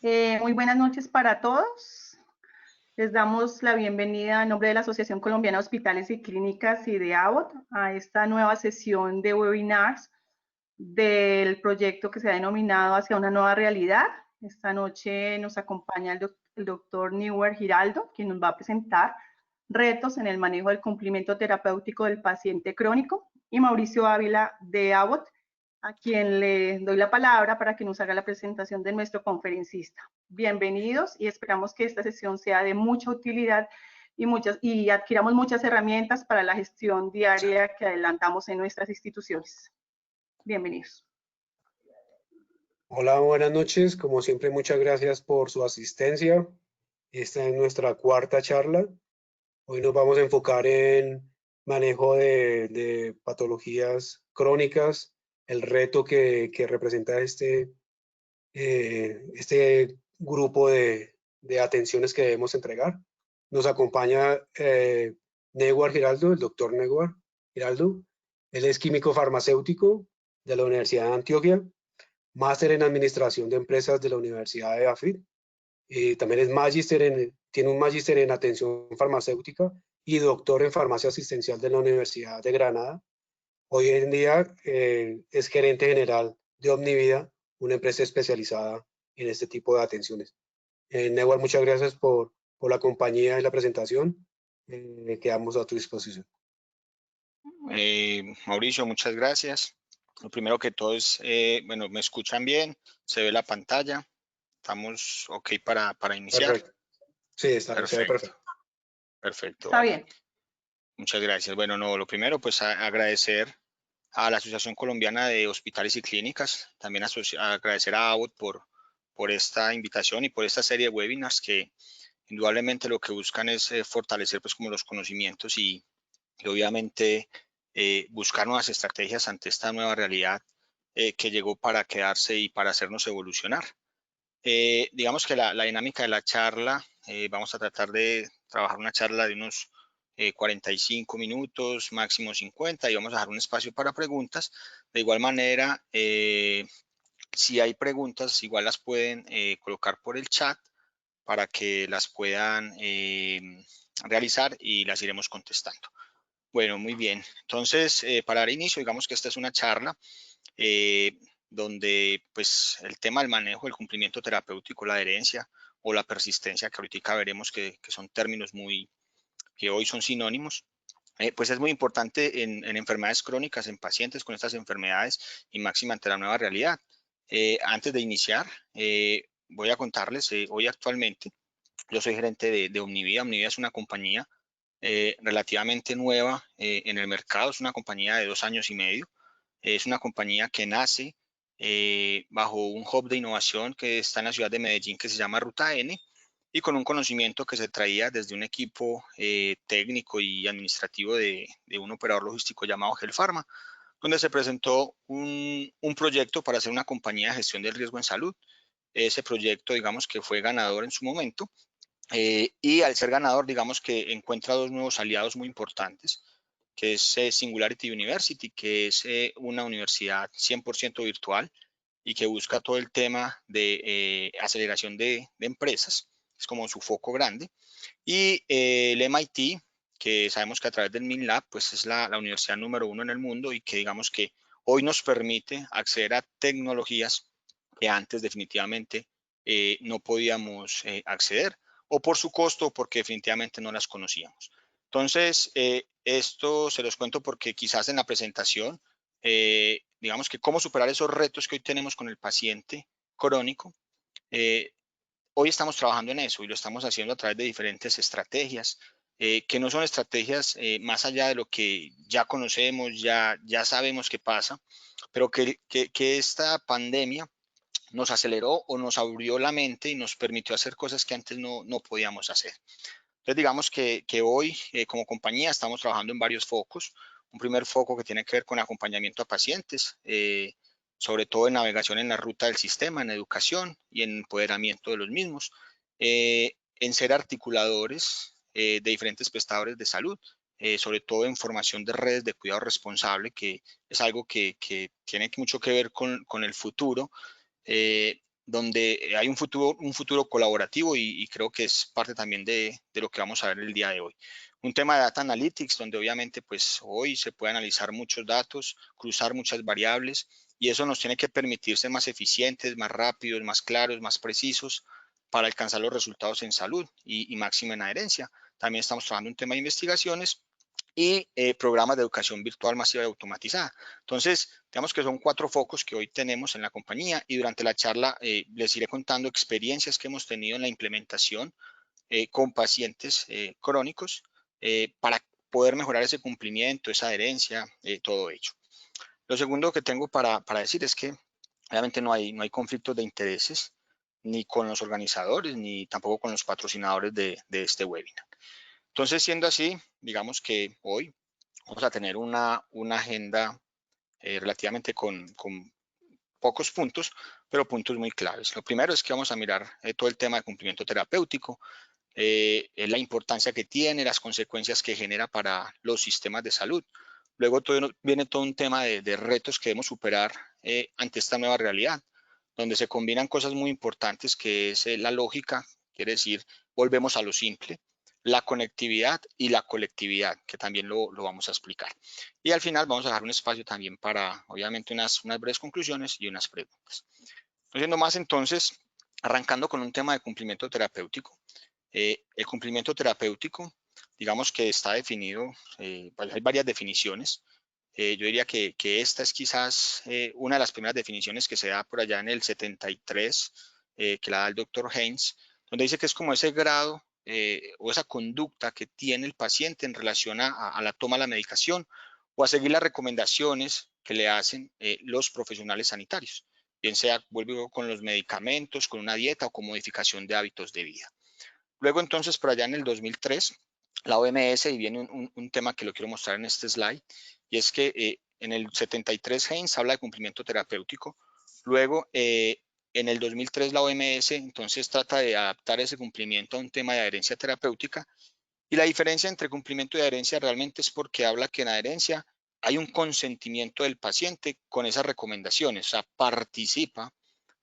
Muy buenas noches para todos. Les damos la bienvenida en nombre de la Asociación Colombiana de Hospitales y Clínicas y de Abbott a esta nueva sesión de webinars del proyecto que se ha denominado Hacia una nueva realidad. Esta noche nos acompaña el doctor Neuer Giraldo, quien nos va a presentar retos en el manejo del cumplimiento terapéutico del paciente crónico, y Mauricio Ávila de Abbott, a quien le doy la palabra para que nos haga la presentación de nuestro conferencista. Bienvenidos y esperamos que esta sesión sea de mucha utilidad y adquiramos muchas herramientas para la gestión diaria que adelantamos en nuestras instituciones. Bienvenidos. Hola, buenas noches. Como siempre, muchas gracias por su asistencia. Esta es nuestra cuarta charla. Hoy nos vamos a enfocar en manejo de patologías crónicas, el reto que representa este grupo de atenciones que debemos entregar. Nos acompaña Neuer Giraldo, el doctor Neuer Giraldo. Él es químico farmacéutico de la Universidad de Antioquia, máster en Administración de Empresas de la Universidad de AFIT. También es tiene un magíster en Atención Farmacéutica y doctor en Farmacia Asistencial de la Universidad de Granada. Hoy en día es gerente general de Omnivida, una empresa especializada en este tipo de atenciones. Neuer, muchas gracias por la compañía y la presentación. Quedamos a tu disposición. Mauricio, muchas gracias. Lo primero que todo es, bueno, ¿me escuchan bien? ¿Se ve la pantalla? ¿Estamos ok para iniciar? Perfecto. Sí, se ve perfecto. Perfecto, Está vale. bien. Muchas gracias. Bueno, no, lo primero, pues agradecer a la Asociación Colombiana de Hospitales y Clínicas, también agradecer a Abbott por esta invitación y por esta serie de webinars que indudablemente lo que buscan es fortalecer pues como los conocimientos y obviamente buscar nuevas estrategias ante esta nueva realidad que llegó para quedarse y para hacernos evolucionar. Digamos que la dinámica de la charla, vamos a tratar de trabajar una charla de unos 45 minutos, máximo 50, y vamos a dejar un espacio para preguntas. De igual manera, si hay preguntas, igual las pueden colocar por el chat para que las puedan realizar y las iremos contestando. Bueno, muy bien. Entonces, para dar inicio, digamos que esta es una charla donde pues el tema del manejo, el cumplimiento terapéutico, la adherencia o la persistencia, que ahorita veremos que son términos que hoy son sinónimos, pues es muy importante en enfermedades crónicas, en pacientes con estas enfermedades y máxima ante la nueva realidad. Antes de iniciar, voy a contarles, hoy actualmente yo soy gerente de Omnivida. Omnivida es una compañía relativamente nueva en el mercado, es una compañía de 2 años y medio, es una compañía que nace bajo un hub de innovación que está en la ciudad de Medellín que se llama Ruta N, y con un conocimiento que se traía desde un equipo técnico y administrativo de un operador logístico llamado Gelpharma, donde se presentó un proyecto para hacer una compañía de gestión del riesgo en salud. Ese proyecto, digamos que fue ganador en su momento, y al ser ganador, digamos que encuentra 2 nuevos aliados muy importantes, que es Singularity University, que es una universidad 100% virtual y que busca todo el tema de aceleración de empresas, es como su foco grande. Y el MIT, que sabemos que a través del MINLab, pues es la universidad número 1 en el mundo y que digamos que hoy nos permite acceder a tecnologías que antes definitivamente no podíamos acceder, o por su costo o porque definitivamente no las conocíamos. Entonces, esto se los cuento porque quizás en la presentación, digamos que cómo superar esos retos que hoy tenemos con el paciente crónico, hoy estamos trabajando en eso y lo estamos haciendo a través de diferentes estrategias, que no son estrategias más allá de lo que ya conocemos, ya sabemos qué pasa, pero que esta pandemia nos aceleró o nos abrió la mente y nos permitió hacer cosas que antes no podíamos hacer. Entonces, digamos que hoy como compañía estamos trabajando en varios focos. Un primer foco que tiene que ver con acompañamiento a pacientes, sobre todo en navegación en la ruta del sistema, en educación y en empoderamiento de los mismos, en ser articuladores de diferentes prestadores de salud, sobre todo en formación de redes de cuidado responsable, que es algo que tiene mucho que ver con el futuro, donde hay un futuro colaborativo y creo que es parte también de lo que vamos a ver el día de hoy. Un tema de Data Analytics, donde obviamente pues hoy se puede analizar muchos datos, cruzar muchas variables, y eso nos tiene que permitir ser más eficientes, más rápidos, más claros, más precisos para alcanzar los resultados en salud y máxima en adherencia. También estamos trabajando un tema de investigaciones y programas de educación virtual masiva y automatizada. Entonces, digamos que son 4 focos que hoy tenemos en la compañía y durante la charla les iré contando experiencias que hemos tenido en la implementación con pacientes crónicos para poder mejorar ese cumplimiento, esa adherencia, todo ello. Lo segundo que tengo para decir es que obviamente no hay conflictos de intereses ni con los organizadores ni tampoco con los patrocinadores de este webinar. Entonces, siendo así, digamos que hoy vamos a tener una agenda relativamente con pocos puntos, pero puntos muy claves. Lo primero es que vamos a mirar todo el tema de cumplimiento terapéutico, la importancia que tiene, las consecuencias que genera para los sistemas de salud. Luego viene todo un tema de retos que debemos superar ante esta nueva realidad, donde se combinan cosas muy importantes que es la lógica, quiere decir, volvemos a lo simple, la conectividad y la colectividad, que también lo vamos a explicar. Y al final vamos a dejar un espacio también para, obviamente, unas breves conclusiones y unas preguntas. No siendo más, entonces, arrancando con un tema de cumplimiento terapéutico. El cumplimiento terapéutico, digamos que está definido, pues hay varias definiciones. Yo diría que esta es quizás una de las primeras definiciones que se da por allá en el 73, que la da el doctor Haynes, donde dice que es como ese grado o esa conducta que tiene el paciente en relación a la toma de la medicación o a seguir las recomendaciones que le hacen los profesionales sanitarios, bien sea vuelvo con los medicamentos, con una dieta o con modificación de hábitos de vida. Luego entonces por allá en el 2003, la OMS, y viene un tema que lo quiero mostrar en este slide, y es que en el 73 Haynes habla de cumplimiento terapéutico. Luego en el 2003 la OMS entonces trata de adaptar ese cumplimiento a un tema de adherencia terapéutica, y la diferencia entre cumplimiento y adherencia realmente es porque habla que en adherencia hay un consentimiento del paciente con esas recomendaciones, o sea, participa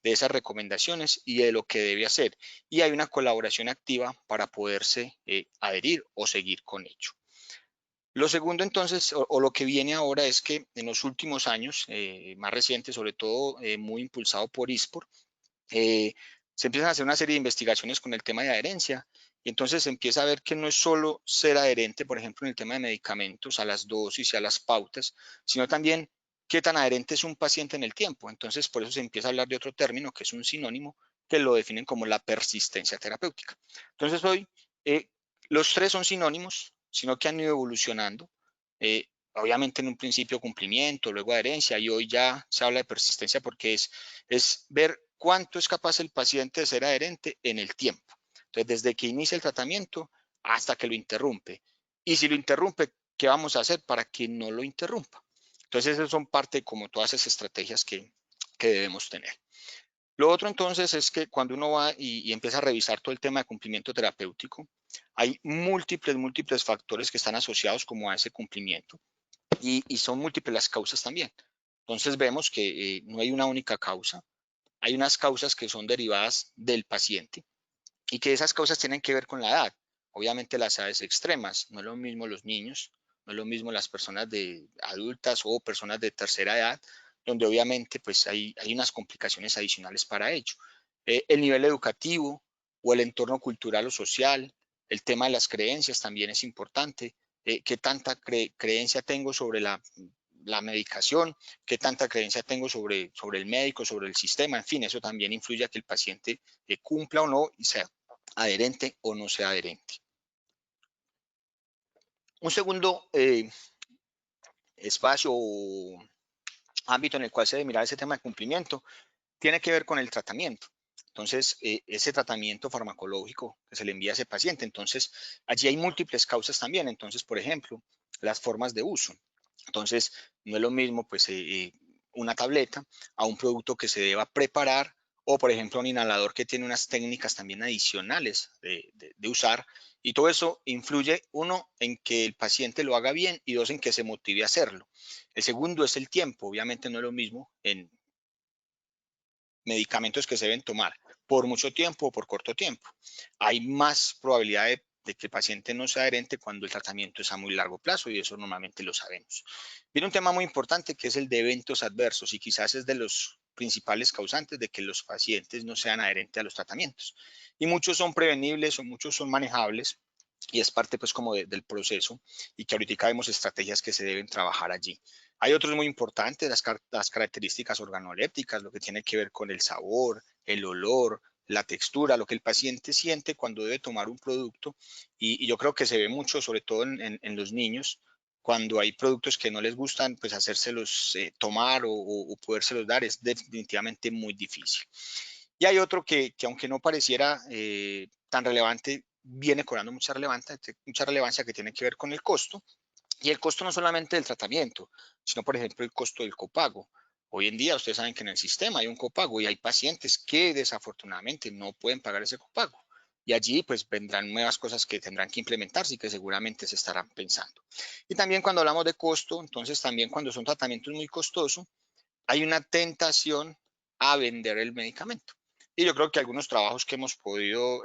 de esas recomendaciones y de lo que debe hacer. Y hay una colaboración activa para poderse adherir o seguir con ello. Lo segundo entonces, o lo que viene ahora es que en los últimos años, más recientes, sobre todo muy impulsado por ISPOR, se empiezan a hacer una serie de investigaciones con el tema de adherencia y entonces se empieza a ver que no es solo ser adherente, por ejemplo, en el tema de medicamentos, a las dosis y a las pautas, sino también qué tan adherente es un paciente en el tiempo. Entonces, por eso se empieza a hablar de otro término que es un sinónimo que lo definen como la persistencia terapéutica. Entonces, hoy los 3 son sinónimos, sino que han ido evolucionando. Obviamente en un principio cumplimiento, luego adherencia y hoy ya se habla de persistencia porque es ver cuánto es capaz el paciente de ser adherente en el tiempo. Entonces, desde que inicia el tratamiento hasta que lo interrumpe. Y si lo interrumpe, ¿qué vamos a hacer para que no lo interrumpa? Entonces, esas son parte como todas esas estrategias que debemos tener. Lo otro entonces es que cuando uno va y empieza a revisar todo el tema de cumplimiento terapéutico, hay múltiples factores que están asociados como a ese cumplimiento y son múltiples las causas también. Entonces vemos que no hay una única causa, hay unas causas que son derivadas del paciente y que esas causas tienen que ver con la edad. Obviamente las edades extremas, no es lo mismo los niños, no es lo mismo las personas adultas o personas de tercera edad, donde obviamente pues hay unas complicaciones adicionales para ello. El nivel educativo o el entorno cultural o social, el tema de las creencias también es importante. ¿Qué tanta creencia tengo sobre la medicación? ¿Qué tanta creencia tengo sobre el médico, sobre el sistema? En fin, eso también influye a que el paciente cumpla o no y sea adherente o no sea adherente. Un segundo espacio o ámbito en el cual se debe mirar ese tema de cumplimiento tiene que ver con el tratamiento. Entonces, ese tratamiento farmacológico que se le envía a ese paciente, entonces, allí hay múltiples causas también. Entonces, por ejemplo, las formas de uso. Entonces, no es lo mismo, pues, una tableta a un producto que se deba preparar o, por ejemplo, un inhalador que tiene unas técnicas también adicionales de usar. Y todo eso influye, uno, en que el paciente lo haga bien y dos, en que se motive a hacerlo. El segundo es el tiempo. Obviamente no es lo mismo en medicamentos que se deben tomar por mucho tiempo o por corto tiempo. Hay más probabilidad de que el paciente no sea adherente cuando el tratamiento es a muy largo plazo, y eso normalmente lo sabemos. Viene un tema muy importante que es el de eventos adversos, y quizás es de los principales causantes de que los pacientes no sean adherentes a los tratamientos. Y muchos son prevenibles o muchos son manejables, y es parte pues como del proceso, y que ahorita vemos estrategias que se deben trabajar allí. Hay otros muy importantes, las características organolépticas, lo que tiene que ver con el sabor, el olor, la textura, lo que el paciente siente cuando debe tomar un producto, y yo creo que se ve mucho, sobre todo en los niños, cuando hay productos que no les gustan, pues hacérselos tomar o podérselos dar es definitivamente muy difícil. Y hay otro que aunque no pareciera tan relevante, viene cobrando mucha relevancia, que tiene que ver con el costo. Y el costo no solamente del tratamiento, sino por ejemplo el costo del copago. Hoy en día ustedes saben que en el sistema hay un copago y hay pacientes que desafortunadamente no pueden pagar ese copago. Y allí pues vendrán nuevas cosas que tendrán que implementarse y que seguramente se estarán pensando. Y también cuando hablamos de costo, entonces también cuando son tratamientos muy costosos, hay una tentación a vender el medicamento. Y yo creo que algunos trabajos que hemos podido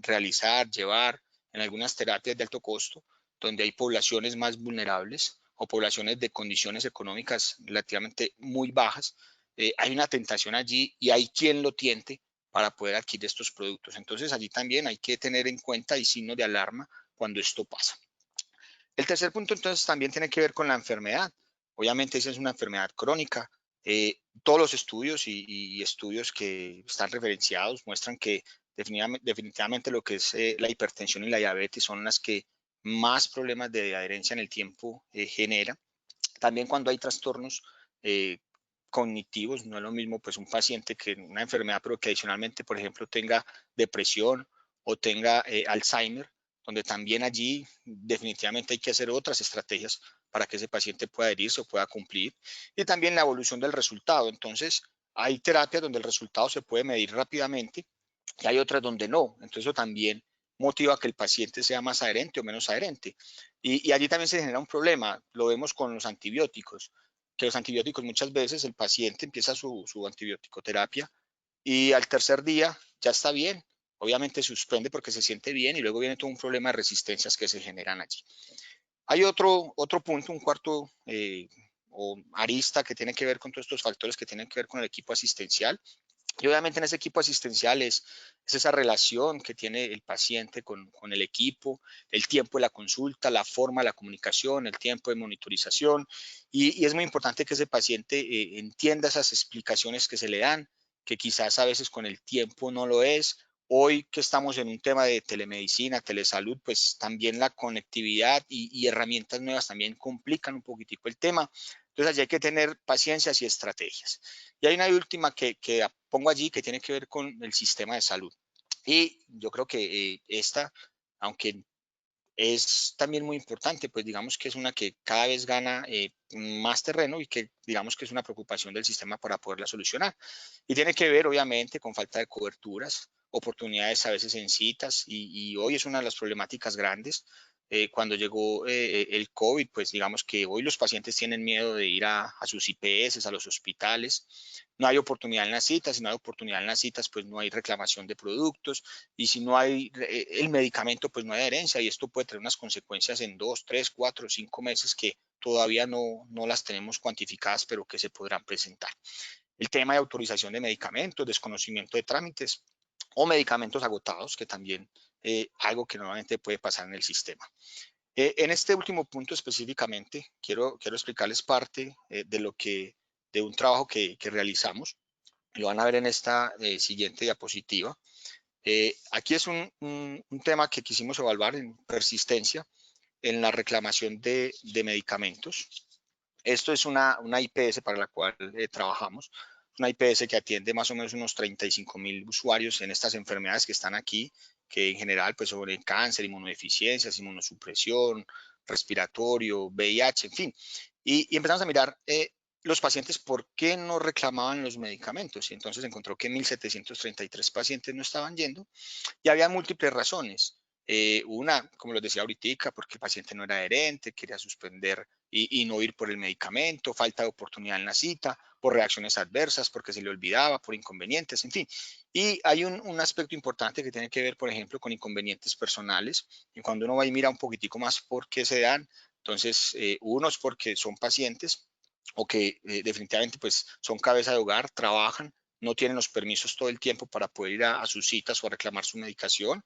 realizar, llevar en algunas terapias de alto costo, donde hay poblaciones más vulnerables o poblaciones de condiciones económicas relativamente muy bajas, hay una tentación allí y hay quien lo tiente para poder adquirir estos productos. Entonces allí también hay que tener en cuenta y signos de alarma cuando esto pasa. El tercer punto entonces también tiene que ver con la enfermedad. Obviamente esa es una enfermedad crónica. Todos los estudios y estudios que están referenciados muestran que definitivamente lo que es la hipertensión y la diabetes son las que más problemas de adherencia en el tiempo genera. También cuando hay trastornos cognitivos, no es lo mismo pues un paciente que una enfermedad, pero que adicionalmente, por ejemplo, tenga depresión o tenga Alzheimer, donde también allí definitivamente hay que hacer otras estrategias para que ese paciente pueda adherirse o pueda cumplir. Y también la evolución del resultado. Entonces, hay terapias donde el resultado se puede medir rápidamente y hay otras donde no. Entonces, eso también motiva a que el paciente sea más adherente o menos adherente. Y allí también se genera un problema. Lo vemos con los antibióticos, que los antibióticos muchas veces el paciente empieza su antibiótico-terapia y al tercer día ya está bien. Obviamente suspende porque se siente bien y luego viene todo un problema de resistencias que se generan allí. Hay otro punto, un cuarto o arista que tiene que ver con todos estos factores que tienen que ver con el equipo asistencial. Y obviamente en ese equipo asistencial es esa relación que tiene el paciente con el equipo, el tiempo de la consulta, la forma de la comunicación, el tiempo de monitorización. Y es muy importante que ese paciente entienda esas explicaciones que se le dan, que quizás a veces con el tiempo no lo es. Hoy que estamos en un tema de telemedicina, telesalud, pues también la conectividad y herramientas nuevas también complican un poquitico el tema. Entonces allí hay que tener paciencia y estrategias. Y hay una última que pongo allí que tiene que ver con el sistema de salud. Y yo creo que esta, aunque es también muy importante, pues digamos que es una que cada vez gana más terreno y que digamos que es una preocupación del sistema para poderla solucionar. Y tiene que ver obviamente con falta de coberturas, oportunidades a veces en citas y hoy es una de las problemáticas grandes. Cuando llegó el COVID, pues digamos que hoy los pacientes tienen miedo de ir a sus IPS, a los hospitales. No hay oportunidad en las citas, si no hay oportunidad en las citas, pues no hay reclamación de productos y si no hay el medicamento, pues no hay adherencia y esto puede tener unas consecuencias en 2, 3, 4, 5 meses que todavía no las tenemos cuantificadas, pero que se podrán presentar. El tema de autorización de medicamentos, desconocimiento de trámites o medicamentos agotados, que también algo que normalmente puede pasar en el sistema. En este último punto específicamente, quiero explicarles parte de un trabajo que realizamos. Lo van a ver en esta siguiente diapositiva. Aquí es un tema que quisimos evaluar en persistencia en la reclamación de medicamentos. Esto es una IPS para la cual trabajamos, una IPS que atiende más o menos unos 35,000 usuarios en estas enfermedades que están aquí, que en general pues sobre cáncer, inmunodeficiencias, inmunosupresión, respiratorio, VIH, en fin. Y empezamos a mirar los pacientes por qué no reclamaban los medicamentos. Y entonces encontró que 1,733 pacientes no estaban yendo y había múltiples razones. Una, como les decía ahorita, porque el paciente no era adherente, quería suspender y no ir por el medicamento, falta de oportunidad en la cita, por reacciones adversas, porque se le olvidaba, por inconvenientes, en fin. Y hay un aspecto importante que tiene que ver, por ejemplo, con inconvenientes personales. Y cuando uno va y mira un poquitico más por qué se dan, entonces, unos porque son pacientes o que definitivamente pues son cabeza de hogar, trabajan, no tienen los permisos todo el tiempo para poder ir a sus citas o a reclamar su medicación,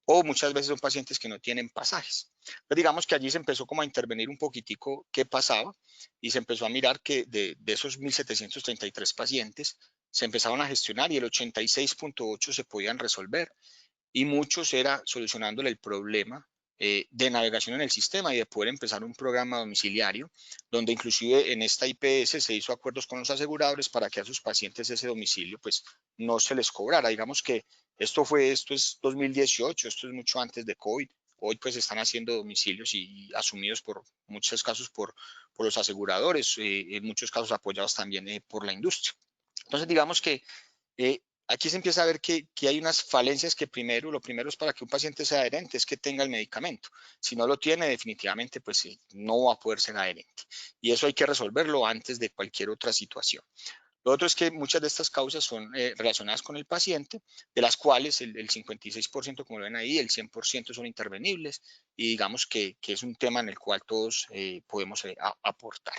o muchas veces son pacientes que no tienen pasajes. Pero digamos que allí se empezó como a intervenir un poquitico qué pasaba y se empezó a mirar que de esos 1.733 pacientes se empezaban a gestionar y el 86.8 se podían resolver y muchos era solucionándole el problema de navegación en el sistema y de poder empezar un programa domiciliario, donde inclusive en esta IPS se hizo acuerdos con los aseguradores para que a sus pacientes ese domicilio pues no se les cobrara. Digamos que esto es 2018, esto es mucho antes de COVID. Hoy pues están haciendo domicilios y asumidos por muchos casos por los aseguradores, en muchos casos apoyados también por la industria. Entonces digamos que aquí se empieza a ver que hay unas falencias que lo primero es para que un paciente sea adherente, es que tenga el medicamento. Si no lo tiene, definitivamente, pues no va a poder ser adherente. Y eso hay que resolverlo antes de cualquier otra situación. Lo otro es que muchas de estas causas son relacionadas con el paciente, de las cuales el 56%, como lo ven ahí, el 100% son intervenibles y digamos que es un tema en el cual todos podemos aportar.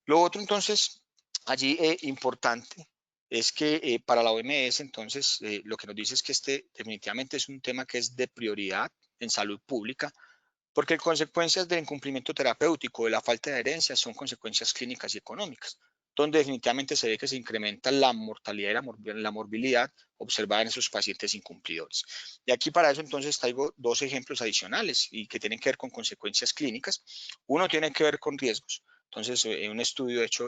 Lo otro, entonces, allí importante es que para la OMS, entonces, lo que nos dice es que este definitivamente es un tema que es de prioridad en salud pública, porque consecuencias del incumplimiento terapéutico, de la falta de adherencia, son consecuencias clínicas y económicas, donde definitivamente se ve que se incrementa la mortalidad y la morbilidad observada en esos pacientes incumplidores. Y aquí para eso entonces traigo dos ejemplos adicionales y que tienen que ver con consecuencias clínicas. Uno tiene que ver con riesgos. Entonces, un estudio hecho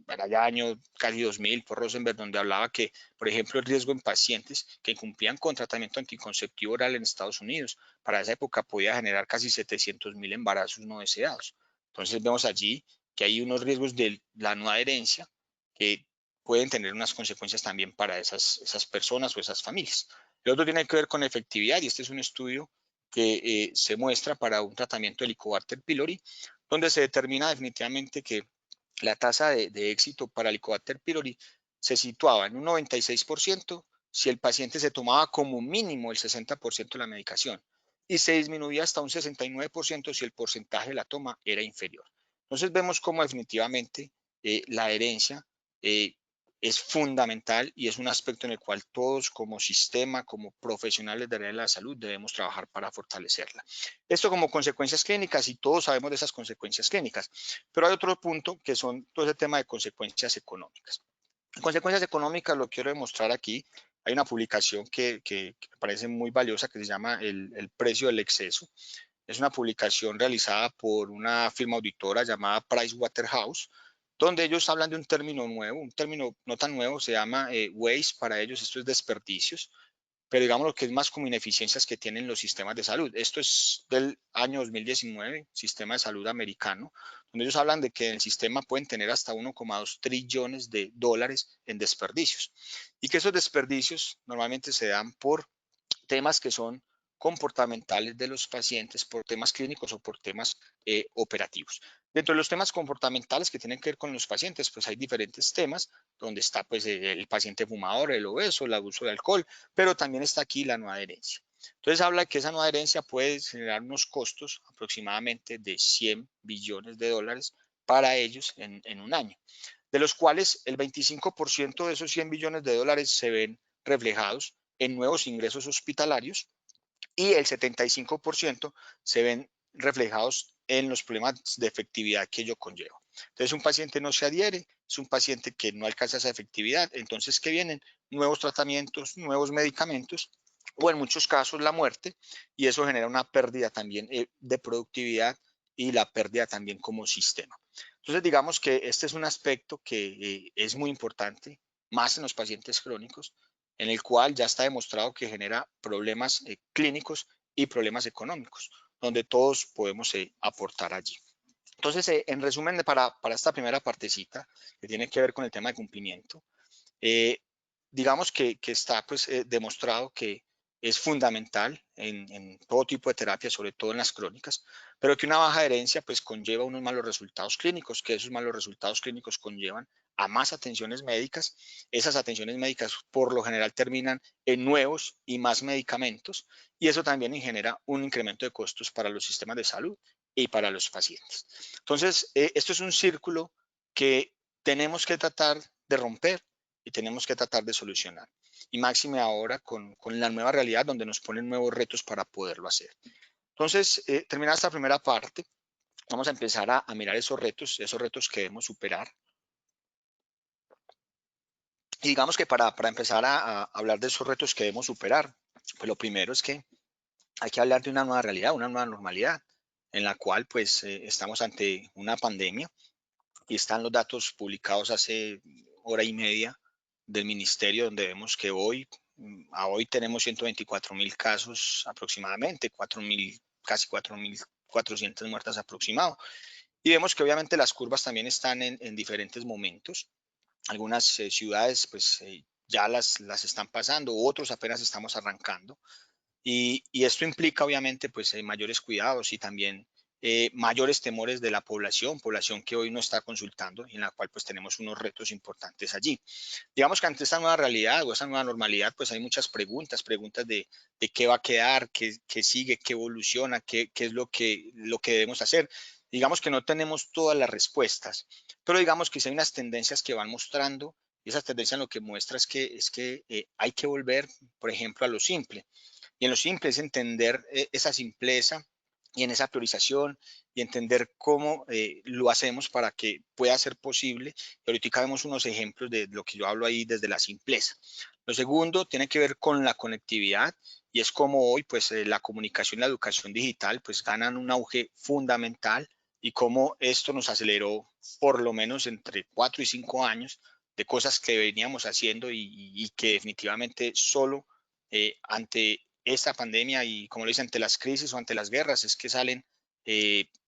para el año casi 2000 por Rosenberg, donde hablaba que, por ejemplo, el riesgo en pacientes que incumplían con tratamiento anticonceptivo oral en Estados Unidos, para esa época podía generar casi 700.000 embarazos no deseados. Entonces vemos allí que hay unos riesgos de la no adherencia que pueden tener unas consecuencias también para esas personas o esas familias. El otro tiene que ver con efectividad y este es un estudio que se muestra para un tratamiento de Helicobacter pylori, donde se determina definitivamente que la tasa de éxito para Helicobacter pylori se situaba en un 96% si el paciente se tomaba como mínimo el 60% de la medicación y se disminuía hasta un 69% si el porcentaje de la toma era inferior. Entonces vemos cómo definitivamente la adherencia es fundamental y es un aspecto en el cual todos como sistema, como profesionales de la salud debemos trabajar para fortalecerla. Esto como consecuencias clínicas y todos sabemos de esas consecuencias clínicas, pero hay otro punto que son todo ese tema de consecuencias económicas. En consecuencias económicas lo quiero demostrar aquí. Hay una publicación que me parece muy valiosa que se llama el precio del exceso. Es una publicación realizada por una firma auditora llamada Pricewaterhouse, donde ellos hablan de un término nuevo, un término no tan nuevo, se llama waste, para ellos esto es desperdicios, pero digamos lo que es más como ineficiencias que tienen los sistemas de salud. Esto es del año 2019, sistema de salud americano, donde ellos hablan de que en el sistema pueden tener hasta 1,2 trillones de dólares en desperdicios y que esos desperdicios normalmente se dan por temas que son comportamentales de los pacientes, por temas clínicos o por temas operativos. Dentro de los temas comportamentales que tienen que ver con los pacientes, pues hay diferentes temas, donde está pues el paciente fumador, el obeso, el abuso de alcohol, pero también está aquí la no adherencia. Entonces habla que esa no adherencia puede generar unos costos aproximadamente de 100 billones de dólares para ellos en un año, de los cuales el 25% de esos 100 billones de dólares se ven reflejados en nuevos ingresos hospitalarios y el 75% se ven reflejados en los problemas de efectividad que ello conlleva. Entonces, un paciente no se adhiere, es un paciente que no alcanza esa efectividad, entonces, ¿qué vienen? Nuevos tratamientos, nuevos medicamentos, o en muchos casos la muerte, y eso genera una pérdida también de productividad y la pérdida también como sistema. Entonces, digamos que este es un aspecto que es muy importante, más en los pacientes crónicos, en el cual ya está demostrado que genera problemas clínicos y problemas económicos, donde todos podemos aportar allí. Entonces, en resumen, para esta primera partecita, que tiene que ver con el tema de cumplimiento, digamos que está pues, demostrado que es fundamental en todo tipo de terapia, sobre todo en las crónicas, pero que una baja adherencia pues conlleva unos malos resultados clínicos, que esos malos resultados clínicos conllevan a más atenciones médicas. Esas atenciones médicas por lo general terminan en nuevos y más medicamentos, y eso también genera un incremento de costos para los sistemas de salud y para los pacientes. Entonces, esto es un círculo que tenemos que tratar de romper y tenemos que tratar de solucionar. Y máxime ahora con la nueva realidad donde nos ponen nuevos retos para poderlo hacer. Entonces, terminada esta primera parte, vamos a empezar a mirar esos retos que debemos superar. Y digamos que para empezar a hablar de esos retos que debemos superar, pues lo primero es que hay que hablar de una nueva realidad, una nueva normalidad, en la cual pues estamos ante una pandemia y están los datos publicados hace hora y media del ministerio, donde vemos que a hoy tenemos 124.000 casos aproximadamente, casi 4.400 muertas aproximado. Y vemos que obviamente las curvas también están en diferentes momentos. Algunas ciudades pues ya las están pasando, otros apenas estamos arrancando. Y esto implica obviamente pues mayores cuidados y también mayores temores de la población que hoy no está consultando y en la cual pues tenemos unos retos importantes allí. Digamos que ante esta nueva realidad o esta nueva normalidad pues hay muchas preguntas de qué va a quedar, qué sigue, qué evoluciona, qué es lo que debemos hacer. Digamos que no tenemos todas las respuestas, pero digamos que sí hay unas tendencias que van mostrando y esas tendencias lo que muestra es que hay que volver, por ejemplo, a lo simple. Y en lo simple es entender esa simpleza y en esa priorización y entender cómo lo hacemos para que pueda ser posible. Y ahorita vemos unos ejemplos de lo que yo hablo ahí desde la simpleza. Lo segundo tiene que ver con la conectividad y es como hoy pues la comunicación y la educación digital pues ganan un auge fundamental y cómo esto nos aceleró por lo menos entre 4 y 5 años de cosas que veníamos haciendo y que definitivamente solo ante esta pandemia y como lo dicen, ante las crisis o ante las guerras es que salen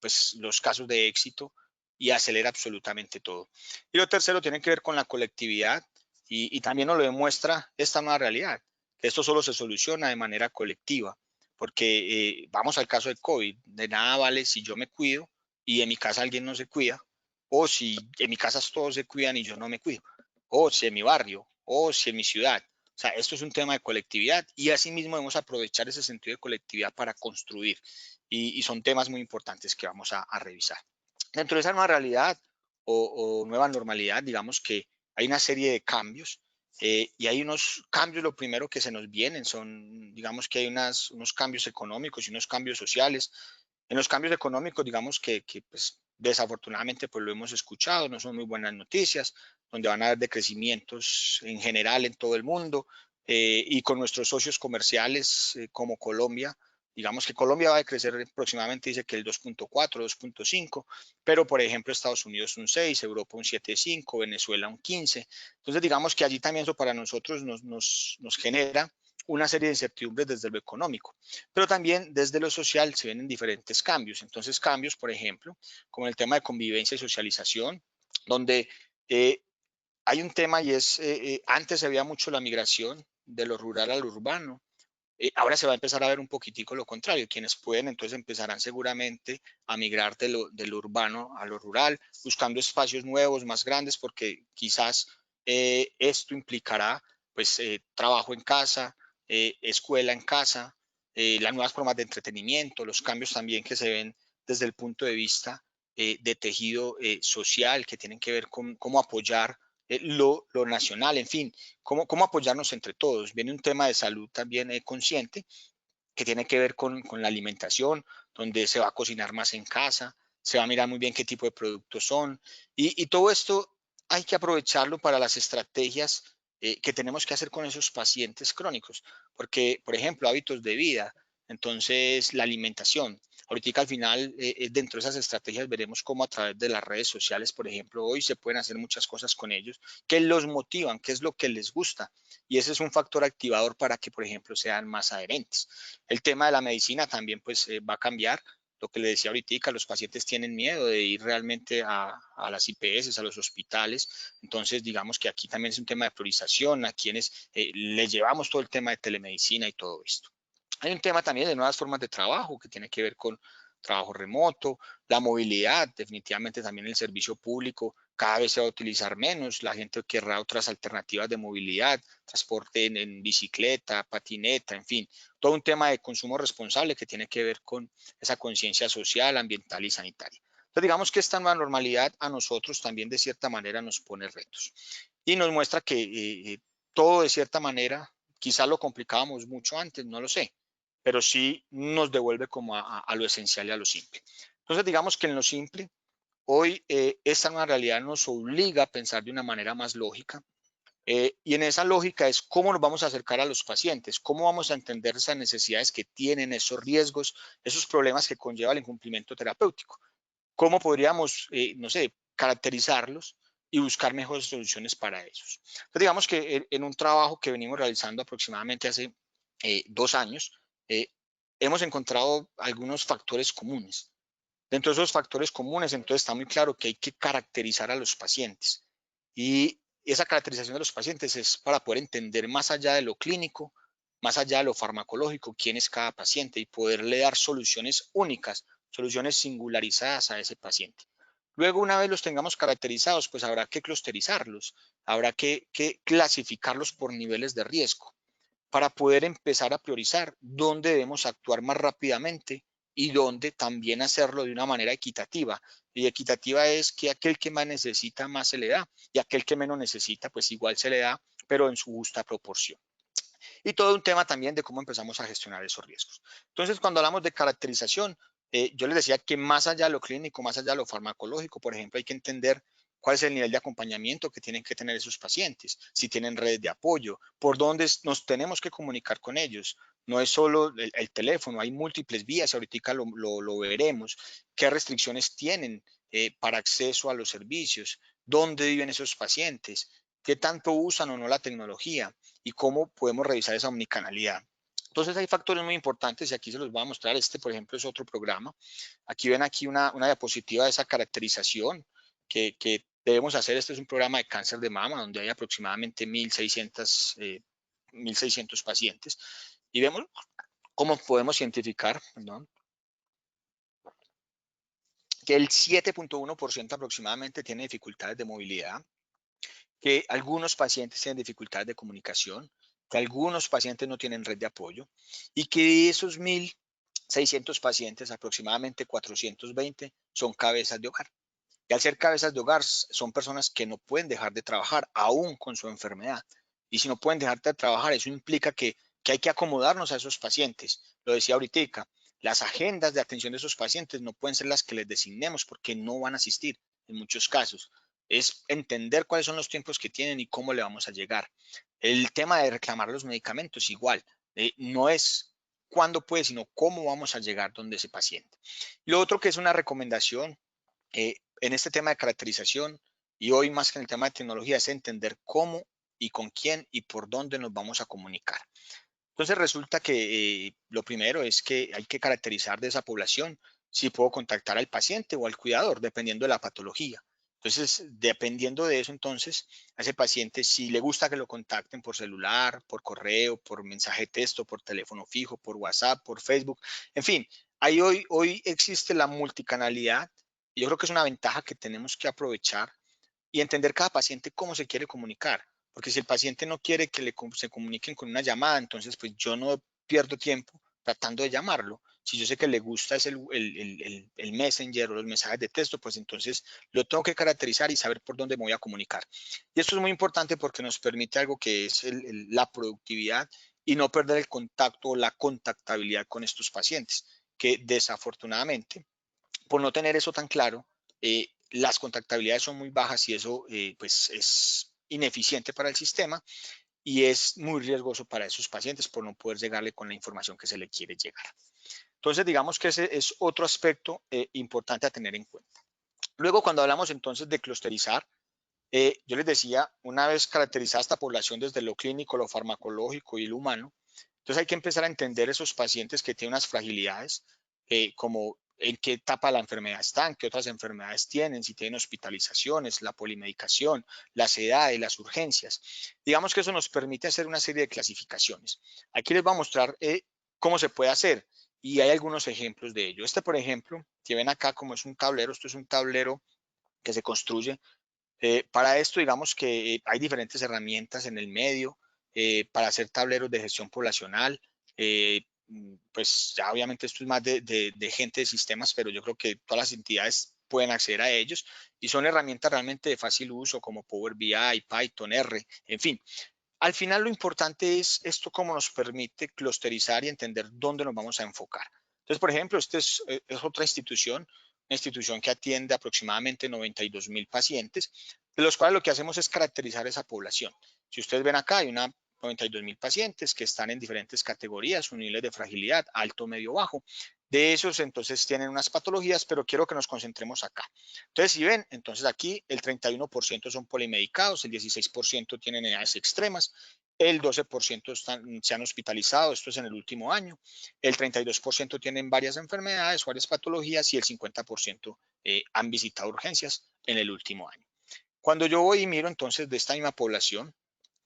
pues los casos de éxito y acelera absolutamente todo. Y lo tercero tiene que ver con la colectividad y también nos lo demuestra esta nueva realidad, que esto solo se soluciona de manera colectiva, porque vamos al caso del COVID, de nada vale si yo me cuido y en mi casa alguien no se cuida, o si en mi casa todos se cuidan y yo no me cuido, o si en mi barrio, o si en mi ciudad. O sea, esto es un tema de colectividad y asimismo debemos aprovechar ese sentido de colectividad para construir y son temas muy importantes que vamos a revisar. Dentro de esa nueva realidad o nueva normalidad, digamos que hay una serie de cambios y hay unos cambios, lo primero que se nos vienen son, digamos que hay unos cambios económicos y unos cambios sociales. En los cambios económicos, digamos que pues, desafortunadamente pues lo hemos escuchado, no son muy buenas noticias, donde van a haber decrecimientos en general en todo el mundo y con nuestros socios comerciales como Colombia. Digamos que Colombia va a decrecer aproximadamente, dice que el 2.4, 2.5, pero por ejemplo Estados Unidos un 6, Europa un 7.5, Venezuela un 15. Entonces digamos que allí también eso para nosotros nos genera una serie de incertidumbres desde lo económico, pero también desde lo social se ven diferentes cambios. Entonces cambios, por ejemplo, como el tema de convivencia y socialización, donde hay un tema y es, antes se veía mucho la migración de lo rural al urbano. Ahora se va a empezar a ver un poquitico lo contrario. Quienes pueden, entonces empezarán seguramente a migrar de lo urbano a lo rural, buscando espacios nuevos, más grandes, porque quizás esto implicará pues trabajo en casa, escuela en casa, las nuevas formas de entretenimiento, los cambios también que se ven desde el punto de vista de tejido social, que tienen que ver con cómo apoyar lo nacional, en fin, cómo apoyarnos entre todos. Viene un tema de salud también consciente que tiene que ver con la alimentación, donde se va a cocinar más en casa, se va a mirar muy bien qué tipo de productos son y todo esto hay que aprovecharlo para las estrategias que tenemos que hacer con esos pacientes crónicos, porque, por ejemplo, hábitos de vida, entonces la alimentación. Ahorita al final, dentro de esas estrategias veremos cómo a través de las redes sociales, por ejemplo, hoy se pueden hacer muchas cosas con ellos que los motivan, qué es lo que les gusta. Y ese es un factor activador para que, por ejemplo, sean más adherentes. El tema de la medicina también pues va a cambiar Lo que le decía ahorita, los pacientes tienen miedo de ir realmente a las IPS, a los hospitales. Entonces, digamos que aquí también es un tema de priorización, a quienes les llevamos todo el tema de telemedicina y todo esto. Hay un tema también de nuevas formas de trabajo que tiene que ver con trabajo remoto, la movilidad, definitivamente también el servicio público cada vez se va a utilizar menos, la gente querrá otras alternativas de movilidad, transporte en bicicleta, patineta, en fin, todo un tema de consumo responsable que tiene que ver con esa conciencia social, ambiental y sanitaria. Entonces, digamos que esta nueva normalidad a nosotros también de cierta manera nos pone retos y nos muestra que todo de cierta manera, quizás lo complicábamos mucho antes, no lo sé, pero sí nos devuelve como a lo esencial y a lo simple. Entonces, digamos que en lo simple, hoy esta nueva realidad nos obliga a pensar de una manera más lógica, y en esa lógica es cómo nos vamos a acercar a los pacientes, cómo vamos a entender esas necesidades que tienen, esos riesgos, esos problemas que conlleva el incumplimiento terapéutico. Cómo podríamos, no sé, caracterizarlos y buscar mejores soluciones para ellos. Entonces, digamos que en un trabajo que venimos realizando aproximadamente hace 2 años, hemos encontrado algunos factores comunes. Dentro de esos factores comunes, entonces está muy claro que hay que caracterizar a los pacientes. Y esa caracterización de los pacientes es para poder entender más allá de lo clínico, más allá de lo farmacológico, quién es cada paciente y poderle dar soluciones únicas, soluciones singularizadas a ese paciente. Luego, una vez los tengamos caracterizados, pues habrá que clusterizarlos, habrá que clasificarlos por niveles de riesgo para poder empezar a priorizar dónde debemos actuar más rápidamente y dónde también hacerlo de una manera equitativa. Y equitativa es que aquel que más necesita más se le da y aquel que menos necesita pues igual se le da, pero en su justa proporción. Y todo un tema también de cómo empezamos a gestionar esos riesgos. Entonces, cuando hablamos de caracterización, yo les decía que más allá de lo clínico, más allá de lo farmacológico, por ejemplo, hay que entender cuál es el nivel de acompañamiento que tienen que tener esos pacientes, si tienen redes de apoyo, por dónde nos tenemos que comunicar con ellos. No es solo el teléfono, hay múltiples vías, ahorita lo veremos, qué restricciones tienen para acceso a los servicios, dónde viven esos pacientes, qué tanto usan o no la tecnología y cómo podemos revisar esa omnicanalidad. Entonces hay factores muy importantes y aquí se los voy a mostrar. Este, por ejemplo, es otro programa. Aquí ven aquí una diapositiva de esa caracterización que debemos hacer. Este es un programa de cáncer de mama donde hay aproximadamente 1.600 pacientes y vemos cómo podemos identificar, perdón, que el 7.1% aproximadamente tiene dificultades de movilidad, que algunos pacientes tienen dificultades de comunicación, que algunos pacientes no tienen red de apoyo y que de esos 1.600 pacientes, aproximadamente 420 son cabezas de hogar. Y al ser cabezas de hogar, son personas que no pueden dejar de trabajar aún con su enfermedad. Y si no pueden dejar de trabajar, eso implica que hay que acomodarnos a esos pacientes. Lo decía ahorita, las agendas de atención de esos pacientes no pueden ser las que les designemos porque no van a asistir en muchos casos. Es entender cuáles son los tiempos que tienen y cómo le vamos a llegar. El tema de reclamar los medicamentos, igual, no es cuándo puede, sino cómo vamos a llegar donde ese paciente. Lo otro que es una recomendación en este tema de caracterización y hoy más que en el tema de tecnología es entender cómo y con quién y por dónde nos vamos a comunicar. Entonces resulta que lo primero es que hay que caracterizar de esa población si puedo contactar al paciente o al cuidador, dependiendo de la patología. Entonces, dependiendo de eso, entonces, a ese paciente, si le gusta que lo contacten por celular, por correo, por mensaje de texto, por teléfono fijo, por WhatsApp, por Facebook, en fin, ahí hoy existe la multicanalidad y yo creo que es una ventaja que tenemos que aprovechar y entender cada paciente cómo se quiere comunicar. Porque si el paciente no quiere que se comuniquen con una llamada, entonces pues yo no pierdo tiempo tratando de llamarlo. Si yo sé que le gusta es el Messenger o los mensajes de texto, pues entonces lo tengo que caracterizar y saber por dónde me voy a comunicar. Y esto es muy importante porque nos permite algo que es la productividad y no perder el contacto o la contactabilidad con estos pacientes, que desafortunadamente, por no tener eso tan claro, las contactabilidades son muy bajas y eso pues es ineficiente para el sistema y es muy riesgoso para esos pacientes por no poder llegarle con la información que se le quiere llegar. Entonces, digamos que ese es otro aspecto importante a tener en cuenta. Luego, cuando hablamos entonces de clusterizar, yo les decía, una vez caracterizada esta población desde lo clínico, lo farmacológico y lo humano, entonces hay que empezar a entender esos pacientes que tienen unas fragilidades, como en qué etapa de la enfermedad están, qué otras enfermedades tienen, si tienen hospitalizaciones, la polimedicación, las edades, las urgencias. Digamos que eso nos permite hacer una serie de clasificaciones. Aquí les voy a mostrar cómo se puede hacer y hay algunos ejemplos de ello. Este, por ejemplo, que ven acá como es un tablero, esto es un tablero que se construye. Para esto, digamos que hay diferentes herramientas en el medio para hacer tableros de gestión poblacional. Pues ya obviamente esto es más de gente de sistemas, pero yo creo que todas las entidades pueden acceder a ellos y son herramientas realmente de fácil uso como Power BI, Python, R, en fin. Al final lo importante es esto cómo nos permite clusterizar y entender dónde nos vamos a enfocar. Entonces, por ejemplo, esta es otra institución, una institución que atiende aproximadamente 92,000 pacientes, de los cuales lo que hacemos es caracterizar esa población. Si ustedes ven acá, hay 92,000 pacientes que están en diferentes categorías, un nivel de fragilidad, alto, medio, bajo. De esos, entonces, tienen unas patologías, pero quiero que nos concentremos acá. Entonces, si ven, entonces aquí el 31% son polimedicados, el 16% tienen edades extremas, el 12% se han hospitalizado, esto es en el último año, el 32% tienen varias enfermedades, varias patologías y el 50% han visitado urgencias en el último año. Cuando yo voy y miro entonces de esta misma población,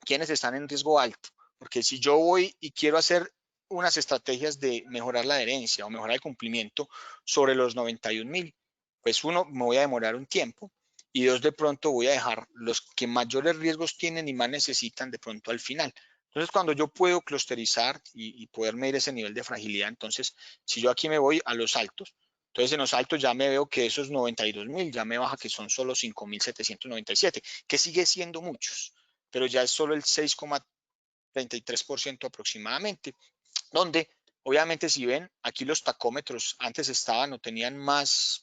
¿quiénes están en riesgo alto? Porque si yo voy y quiero hacer unas estrategias de mejorar la adherencia o mejorar el cumplimiento sobre los 91,000, pues uno, me voy a demorar un tiempo y dos, de pronto voy a dejar los que mayores riesgos tienen y más necesitan de pronto al final. Entonces, cuando yo puedo clusterizar y poder medir ese nivel de fragilidad, entonces, si yo aquí me voy a los altos, entonces en los altos ya me veo que esos 92,000 ya me baja que son solo 5,797, que sigue siendo muchos, pero ya es solo el 6,33% aproximadamente, donde obviamente si ven aquí los tacómetros antes estaban o tenían más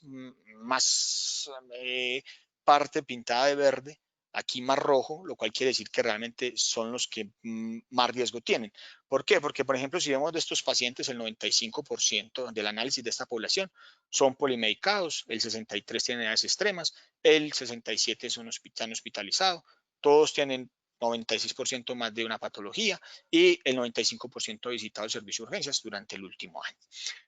parte pintada de verde, aquí más rojo, lo cual quiere decir que realmente son los que más riesgo tienen. ¿Por qué? Porque, por ejemplo, si vemos de estos pacientes, el 95% del análisis de esta población son polimedicados, el 63% tienen edades extremas, el 67% están hospitalizados, todos tienen 96% más de una patología y el 95% ha visitado el servicio de urgencias durante el último año.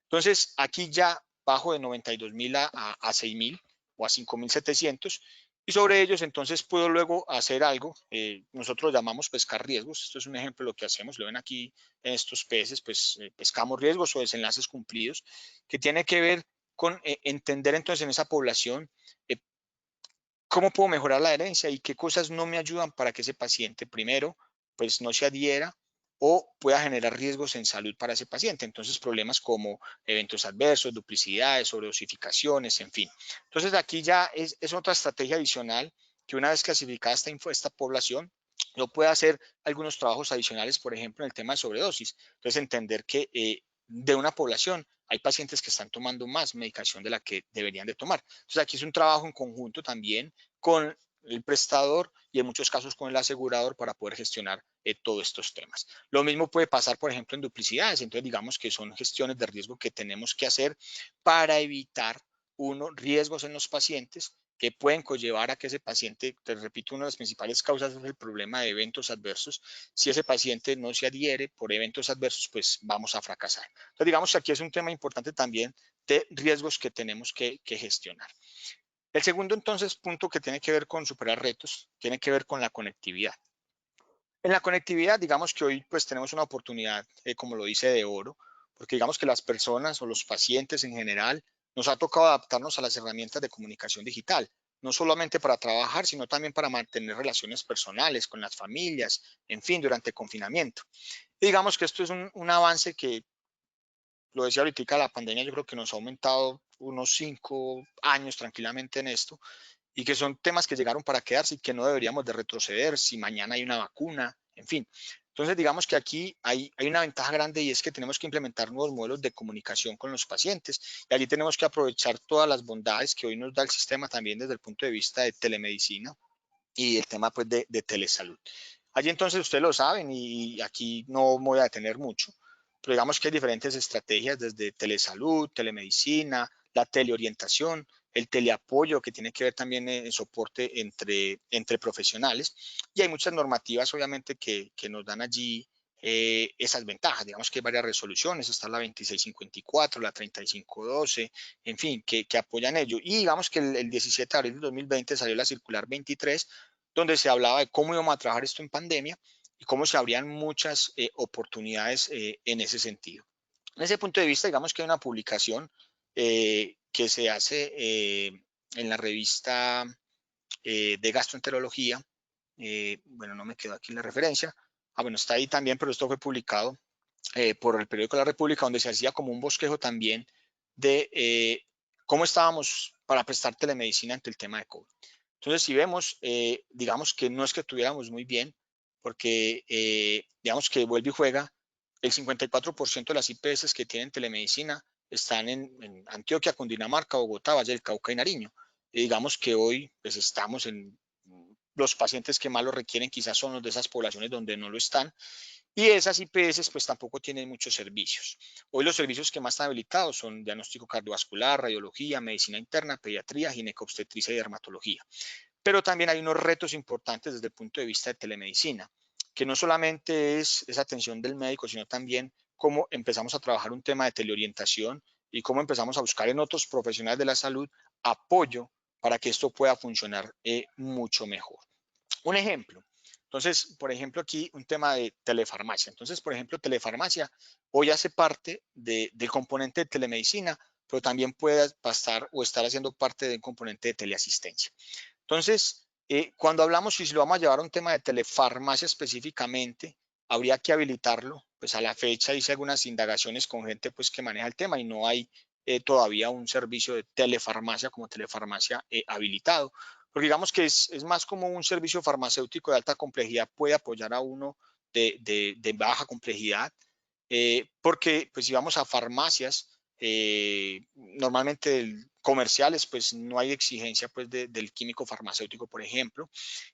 Entonces, aquí ya bajo de 92,000 a 6,000 o a 5,700 y sobre ellos entonces puedo luego hacer algo, nosotros lo llamamos pescar riesgos, esto es un ejemplo de lo que hacemos, lo ven aquí en estos peces, pues pescamos riesgos o desenlaces cumplidos, que tiene que ver con entender entonces en esa población cómo puedo mejorar la adherencia y qué cosas no me ayudan para que ese paciente primero pues no se adhiera o pueda generar riesgos en salud para ese paciente. Entonces problemas como eventos adversos, duplicidades, sobredosificaciones, en fin. Entonces aquí ya es otra estrategia adicional que una vez clasificada esta población, yo puedo hacer algunos trabajos adicionales, por ejemplo, en el tema de sobredosis. Entonces entender que de una población hay pacientes que están tomando más medicación de la que deberían de tomar. Entonces aquí es un trabajo en conjunto también con el prestador y en muchos casos con el asegurador para poder gestionar todos estos temas. Lo mismo puede pasar, por ejemplo, en duplicidades. Entonces, digamos que son gestiones de riesgo que tenemos que hacer para evitar, riesgos en los pacientes que pueden conllevar a que ese paciente, te repito, una de las principales causas es el problema de eventos adversos. Si ese paciente no se adhiere por eventos adversos, pues vamos a fracasar. Entonces, digamos que aquí es un tema importante también de riesgos que tenemos que gestionar. El segundo, entonces, punto que tiene que ver con superar retos, tiene que ver con la conectividad. En la conectividad, digamos que hoy pues tenemos una oportunidad, como lo dice, de oro, porque digamos que las personas o los pacientes en general nos ha tocado adaptarnos a las herramientas de comunicación digital, no solamente para trabajar, sino también para mantener relaciones personales con las familias, en fin, durante el confinamiento. Y digamos que esto es un avance que, lo decía ahorita, la pandemia yo creo que nos ha aumentado unos 5 años tranquilamente en esto, y que son temas que llegaron para quedarse y que no deberíamos de retroceder si mañana hay una vacuna, en fin. Entonces, digamos que aquí hay una ventaja grande y es que tenemos que implementar nuevos modelos de comunicación con los pacientes y allí tenemos que aprovechar todas las bondades que hoy nos da el sistema también desde el punto de vista de telemedicina y el tema pues de telesalud. Allí entonces ustedes lo saben y aquí no me voy a detener mucho, pero digamos que hay diferentes estrategias desde telesalud, telemedicina, la teleorientación, el teleapoyo que tiene que ver también en soporte entre profesionales y hay muchas normativas obviamente que nos dan allí esas ventajas. Digamos que hay varias resoluciones, está la 2654, la 3512, en fin, que apoyan ello. Y digamos que el 17 de abril de 2020 salió la circular 23, donde se hablaba de cómo íbamos a trabajar esto en pandemia y cómo se abrían muchas oportunidades en ese sentido. En ese punto de vista, digamos que hay una publicación que se hace en la revista de gastroenterología. Bueno, no me quedó aquí la referencia. Bueno, está ahí también, pero esto fue publicado por el periódico La República, donde se hacía como un bosquejo también de cómo estábamos para prestar telemedicina ante el tema de COVID. Entonces, si vemos, digamos que no es que estuviéramos muy bien, porque digamos que vuelve y juega, el 54% de las IPS que tienen telemedicina están en Antioquia, Cundinamarca, Bogotá, Valle del Cauca y Nariño. Y digamos que hoy pues estamos en los pacientes que más lo requieren, quizás son los de esas poblaciones donde no lo están, y esas IPS pues tampoco tienen muchos servicios. Hoy los servicios que más están habilitados son diagnóstico cardiovascular, radiología, medicina interna, pediatría, ginecobstetricia y dermatología. Pero también hay unos retos importantes desde el punto de vista de telemedicina, que no solamente es esa atención del médico, sino también cómo empezamos a trabajar un tema de teleorientación y cómo empezamos a buscar en otros profesionales de la salud apoyo para que esto pueda funcionar mucho mejor. Un ejemplo. Entonces, por ejemplo, aquí un tema de telefarmacia. Entonces, por ejemplo, telefarmacia hoy hace parte del componente de telemedicina, pero también puede pasar o estar haciendo parte de un componente de teleasistencia. Entonces, cuando hablamos y si lo vamos a llevar a un tema de telefarmacia específicamente, habría que habilitarlo. Pues a la fecha hice algunas indagaciones con gente pues, que maneja el tema y no hay todavía un servicio de telefarmacia como telefarmacia habilitado. Porque digamos que es más como un servicio farmacéutico de alta complejidad, puede apoyar a uno de baja complejidad, porque pues si vamos a farmacias, normalmente comerciales, pues no hay exigencia pues del químico farmacéutico, por ejemplo,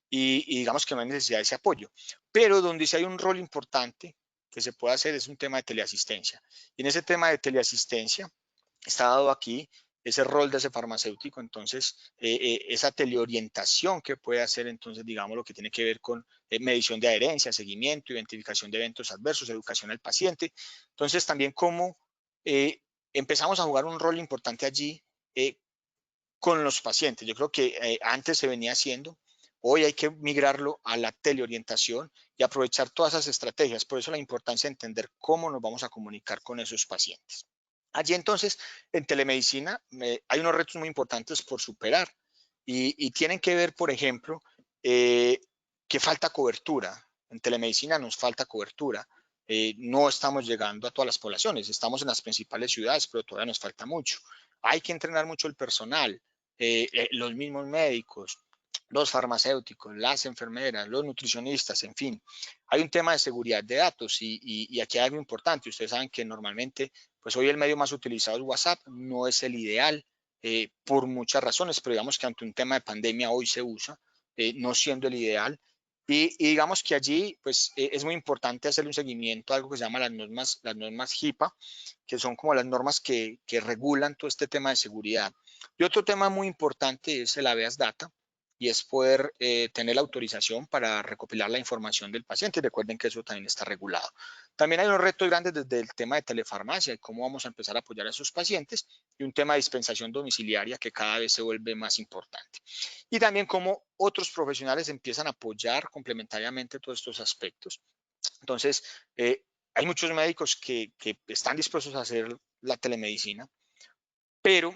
y digamos que no hay necesidad de ese apoyo. Pero donde sí hay un rol importante que se puede hacer es un tema de teleasistencia. Y en ese tema de teleasistencia está dado aquí ese rol de ese farmacéutico, entonces esa teleorientación que puede hacer, entonces digamos lo que tiene que ver con medición de adherencia, seguimiento, identificación de eventos adversos, educación al paciente. Entonces también cómo empezamos a jugar un rol importante allí con los pacientes. Yo creo que antes se venía haciendo, hoy hay que migrarlo a la teleorientación y aprovechar todas esas estrategias. Por eso la importancia de entender cómo nos vamos a comunicar con esos pacientes. Allí entonces, en telemedicina, hay unos retos muy importantes por superar y tienen que ver, por ejemplo, que falta cobertura. En telemedicina nos falta cobertura. No estamos llegando a todas las poblaciones. Estamos en las principales ciudades, pero todavía nos falta mucho. Hay que entrenar mucho el personal, los mismos médicos, los farmacéuticos, las enfermeras, los nutricionistas, en fin. Hay un tema de seguridad de datos y aquí hay algo importante. Ustedes saben que normalmente, pues hoy el medio más utilizado es WhatsApp, no es el ideal por muchas razones, pero digamos que ante un tema de pandemia hoy se usa, no siendo el ideal. Y digamos que allí pues es muy importante hacer un seguimiento a algo que se llama las normas HIPAA, que son como las normas que regulan todo este tema de seguridad. Y otro tema muy importante es el habeas data, y es poder tener la autorización para recopilar la información del paciente. Y recuerden que eso también está regulado. También hay unos retos grandes desde el tema de telefarmacia y cómo vamos a empezar a apoyar a esos pacientes, y un tema de dispensación domiciliaria que cada vez se vuelve más importante. Y también cómo otros profesionales empiezan a apoyar complementariamente todos estos aspectos. Entonces, hay muchos médicos que están dispuestos a hacer la telemedicina, pero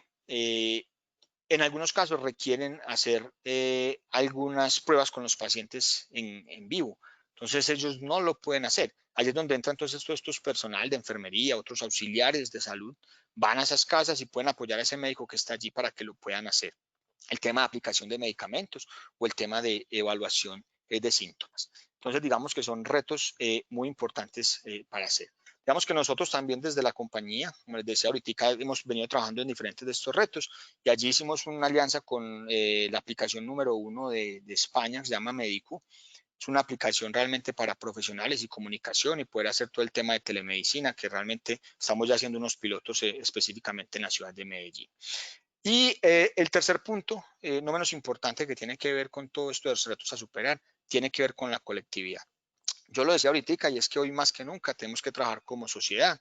en algunos casos requieren hacer algunas pruebas con los pacientes en vivo. Entonces ellos no lo pueden hacer. Allí es donde entra entonces todo esto personal de enfermería, otros auxiliares de salud, van a esas casas y pueden apoyar a ese médico que está allí para que lo puedan hacer. El tema de aplicación de medicamentos o el tema de evaluación de síntomas. Entonces digamos que son retos muy importantes para hacer. Digamos que nosotros también desde la compañía, como les decía ahorita, hemos venido trabajando en diferentes de estos retos y allí hicimos una alianza con la aplicación número 1 de España, que se llama Medico. Es una aplicación realmente para profesionales y comunicación y poder hacer todo el tema de telemedicina, que realmente estamos ya haciendo unos pilotos específicamente en la ciudad de Medellín. Y el tercer punto, no menos importante, que tiene que ver con todo esto de los retos a superar, tiene que ver con la colectividad. yo lo decía ahorita, y es que hoy más que nunca tenemos que trabajar como sociedad,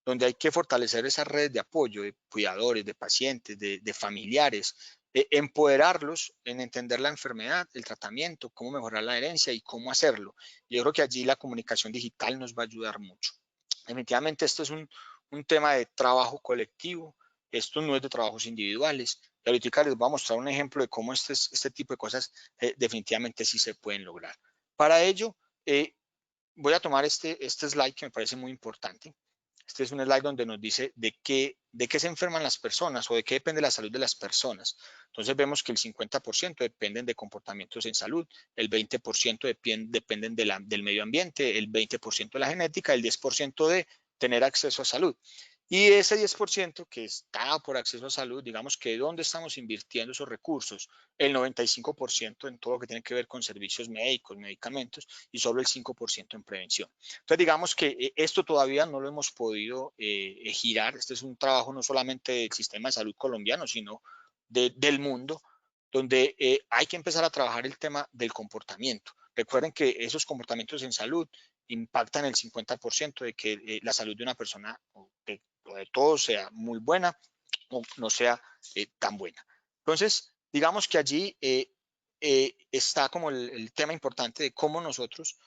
donde hay que fortalecer esas redes de apoyo de cuidadores, de pacientes, de familiares, empoderarlos en entender la enfermedad, el tratamiento, cómo mejorar la herencia y cómo hacerlo. Yo creo que allí la comunicación digital nos va a ayudar mucho. Definitivamente esto es un tema de trabajo colectivo, esto no es de trabajos individuales. Y ahorita les voy a mostrar un ejemplo de cómo este tipo de cosas definitivamente sí se pueden lograr. Para ello, voy a tomar este slide que me parece muy importante. Este es un slide donde nos dice de qué se enferman las personas o de qué depende la salud de las personas. Entonces vemos que el 50% dependen de comportamientos en salud, el 20% dependen del medio ambiente, el 20% de la genética, el 10% de tener acceso a salud. Y ese 10% que está por acceso a salud, digamos que ¿dónde estamos invirtiendo esos recursos? El 95% en todo lo que tiene que ver con servicios médicos, medicamentos, y solo el 5% en prevención. Entonces, digamos que esto todavía no lo hemos podido girar. Este es un trabajo no solamente del sistema de salud colombiano, sino del mundo, donde hay que empezar a trabajar el tema del comportamiento. Recuerden que esos comportamientos en salud impactan el 50% de que la salud de una persona o de todos sea muy buena o no sea tan buena. Entonces, digamos que allí está como el tema importante de cómo nosotros,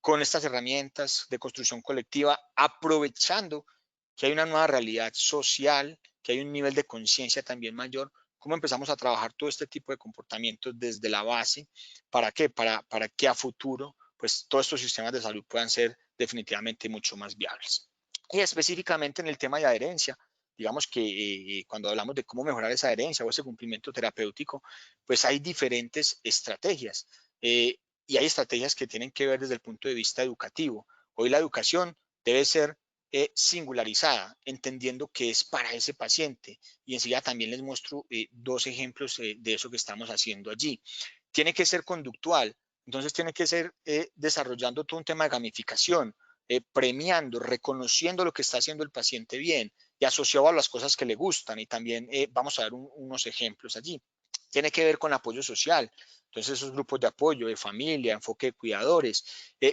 con estas herramientas de construcción colectiva, aprovechando que hay una nueva realidad social, que hay un nivel de conciencia también mayor, cómo empezamos a trabajar todo este tipo de comportamientos desde la base. ¿Para qué? Para que a futuro, pues todos estos sistemas de salud puedan ser definitivamente mucho más viables. Y específicamente en el tema de adherencia, digamos que cuando hablamos de cómo mejorar esa adherencia o ese cumplimiento terapéutico, pues hay diferentes estrategias. Y hay estrategias que tienen que ver desde el punto de vista educativo. Hoy la educación debe ser singularizada, entendiendo que es para ese paciente. Y enseguida también les muestro dos ejemplos de eso que estamos haciendo allí. Tiene que ser conductual, entonces tiene que ser desarrollando todo un tema de gamificación, premiando, reconociendo lo que está haciendo el paciente bien y asociado a las cosas que le gustan. Y también vamos a dar unos ejemplos allí. Tiene que ver con apoyo social. Entonces, esos grupos de apoyo, de familia, enfoque de cuidadores.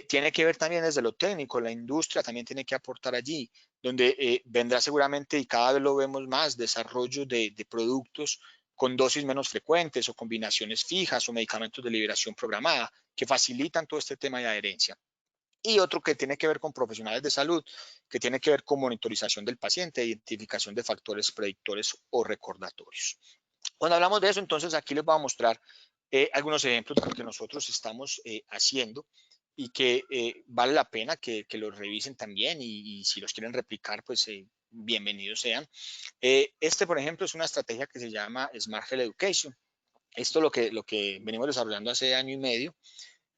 Tiene que ver también desde lo técnico, la industria también tiene que aportar allí, donde vendrá seguramente, y cada vez lo vemos más, desarrollo de productos con dosis menos frecuentes o combinaciones fijas o medicamentos de liberación programada que facilitan todo este tema de adherencia. Y otro que tiene que ver con profesionales de salud, que tiene que ver con monitorización del paciente, identificación de factores predictores o recordatorios. Cuando hablamos de eso, entonces aquí les voy a mostrar algunos ejemplos de lo que nosotros estamos haciendo y que vale la pena que los revisen también y si los quieren replicar, pues bienvenidos sean. Este, por ejemplo, es una estrategia que se llama Smart Health Education. Esto lo que venimos desarrollando hace año y medio.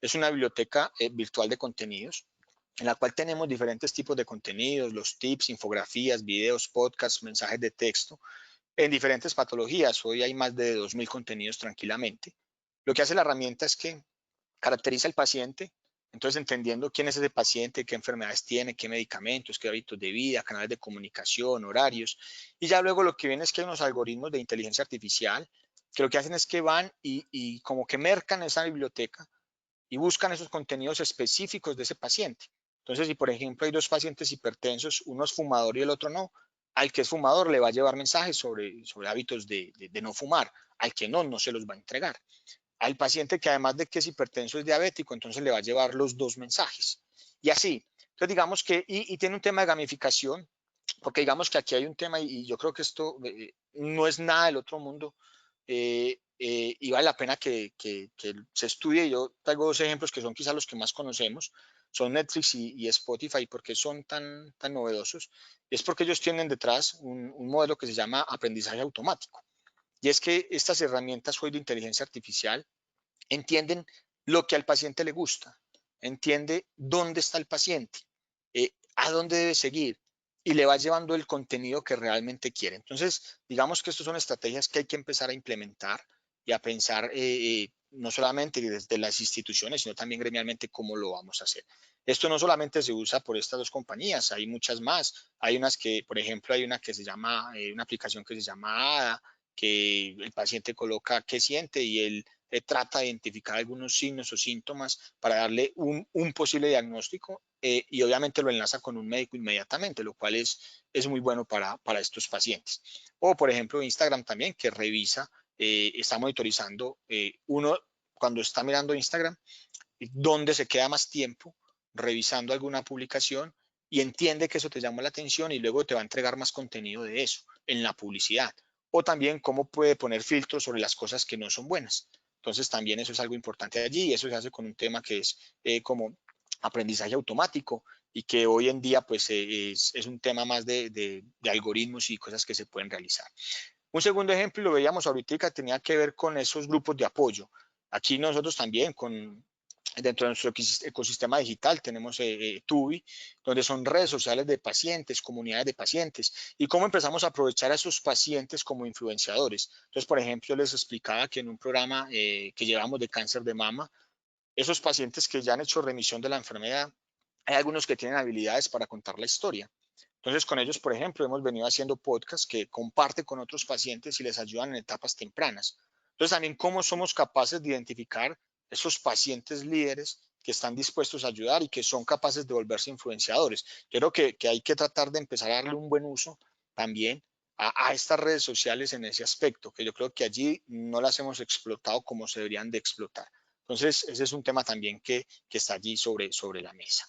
Es una biblioteca virtual de contenidos en la cual tenemos diferentes tipos de contenidos, los tips, infografías, videos, podcasts, mensajes de texto, en diferentes patologías. Hoy hay más de 2000 contenidos tranquilamente. Lo que hace la herramienta es que caracteriza al paciente, entonces entendiendo quién es ese paciente, qué enfermedades tiene, qué medicamentos, qué hábitos de vida, canales de comunicación, horarios. Y ya luego lo que viene es que hay unos algoritmos de inteligencia artificial que lo que hacen es que van y como que mercan esa biblioteca y buscan esos contenidos específicos de ese paciente. Entonces, si por ejemplo hay dos pacientes hipertensos, uno es fumador y el otro no, al que es fumador le va a llevar mensajes sobre hábitos de no fumar, al que no se los va a entregar. Al paciente que además de que es hipertenso es diabético, entonces le va a llevar los dos mensajes. Y así. Entonces, digamos que, y tiene un tema de gamificación, porque digamos que aquí hay un tema, y yo creo que esto no es nada del otro mundo, y vale la pena que se estudie. Yo traigo dos ejemplos que son quizás los que más conocemos, son Netflix y Spotify. ¿Por qué son tan novedosos? Es porque ellos tienen detrás un modelo que se llama aprendizaje automático. Y es que estas herramientas hoy de inteligencia artificial entienden lo que al paciente le gusta, entiende dónde está el paciente, a dónde debe seguir y le va llevando el contenido que realmente quiere. Entonces, digamos que estas son estrategias que hay que empezar a implementar y a pensar no solamente desde las instituciones, sino también gremialmente cómo lo vamos a hacer. Esto no solamente se usa por estas dos compañías, hay muchas más. Hay unas que, por ejemplo, hay una que se llama, una aplicación que se llama ADA, que el paciente coloca qué siente y el trata de identificar algunos signos o síntomas para darle un posible diagnóstico y obviamente lo enlaza con un médico inmediatamente, lo cual es muy bueno para estos pacientes. O por ejemplo Instagram también, que revisa, está monitorizando uno cuando está mirando Instagram, dónde se queda más tiempo revisando alguna publicación y entiende que eso te llama la atención y luego te va a entregar más contenido de eso en la publicidad. O también cómo puede poner filtros sobre las cosas que no son buenas. Entonces también eso es algo importante allí y eso se hace con un tema que es como aprendizaje automático y que hoy en día pues es un tema más de algoritmos y cosas que se pueden realizar. Un segundo ejemplo, y lo veíamos ahorita, que tenía que ver con esos grupos de apoyo. Aquí nosotros también dentro de nuestro ecosistema digital tenemos Tubi, donde son redes sociales de pacientes, comunidades de pacientes, y cómo empezamos a aprovechar a esos pacientes como influenciadores. Entonces, por ejemplo, yo les explicaba que en un programa que llevamos de cáncer de mama, esos pacientes que ya han hecho remisión de la enfermedad, hay algunos que tienen habilidades para contar la historia. Entonces, con ellos, por ejemplo, hemos venido haciendo podcasts que comparten con otros pacientes y les ayudan en etapas tempranas. Entonces, también cómo somos capaces de identificar esos pacientes líderes que están dispuestos a ayudar y que son capaces de volverse influenciadores. Yo creo que hay que tratar de empezar a darle un buen uso también a estas redes sociales en ese aspecto, que yo creo que allí no las hemos explotado como se deberían de explotar. Entonces, ese es un tema también que está allí sobre la mesa.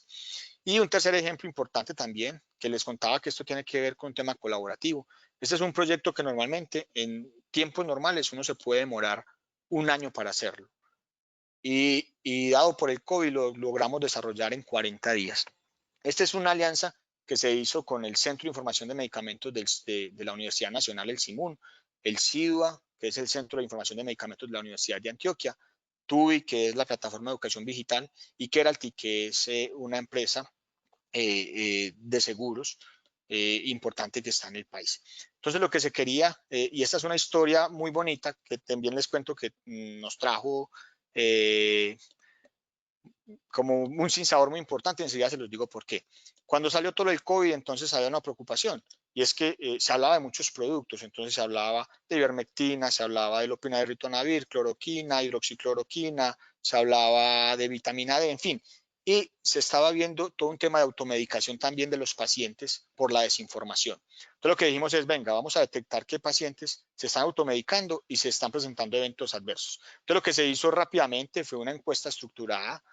Y un tercer ejemplo importante también, que les contaba que esto tiene que ver con un tema colaborativo. Este es un proyecto que normalmente en tiempos normales uno se puede demorar un año para hacerlo. Y dado por el COVID lo logramos desarrollar en 40 días. Esta es una alianza que se hizo con el Centro de Información de Medicamentos de la Universidad Nacional, el CIMUN, el CIDUA, que es el Centro de Información de Medicamentos de la Universidad de Antioquia, TUI, que es la plataforma de educación digital, y Keralty, que es una empresa de seguros importante que está en el país. Entonces lo que se quería, y esta es una historia muy bonita que también les cuento que nos trajo como un sinsabor muy importante, enseguida se los digo por qué. Cuando salió todo el COVID, entonces había una preocupación, y es que se hablaba de muchos productos, entonces se hablaba de ivermectina, se hablaba de lopinavir, ritonavir, cloroquina, hidroxicloroquina, se hablaba de vitamina D, en fin, y se estaba viendo todo un tema de automedicación también de los pacientes por la desinformación. Entonces lo que dijimos es, venga, vamos a detectar qué pacientes se están automedicando y se están presentando eventos adversos. Entonces lo que se hizo rápidamente fue una encuesta estructurada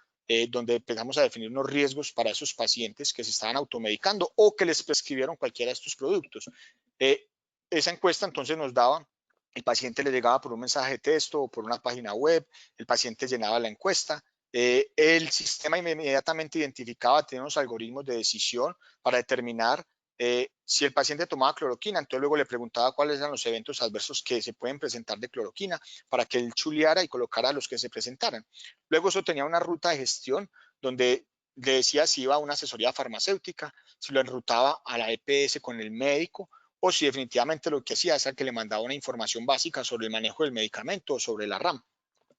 donde empezamos a definir unos riesgos para esos pacientes que se estaban automedicando o que les prescribieron cualquiera de estos productos. Esa encuesta entonces nos daba, el paciente le llegaba por un mensaje de texto o por una página web, el paciente llenaba la encuesta, el sistema inmediatamente identificaba, tenía unos algoritmos de decisión para determinar si el paciente tomaba cloroquina, entonces luego le preguntaba cuáles eran los eventos adversos que se pueden presentar de cloroquina para que él chuleara y colocara los que se presentaran. Luego eso tenía una ruta de gestión donde le decía si iba a una asesoría farmacéutica, si lo enrutaba a la EPS con el médico o si definitivamente lo que hacía era que le mandaba una información básica sobre el manejo del medicamento o sobre la RAM.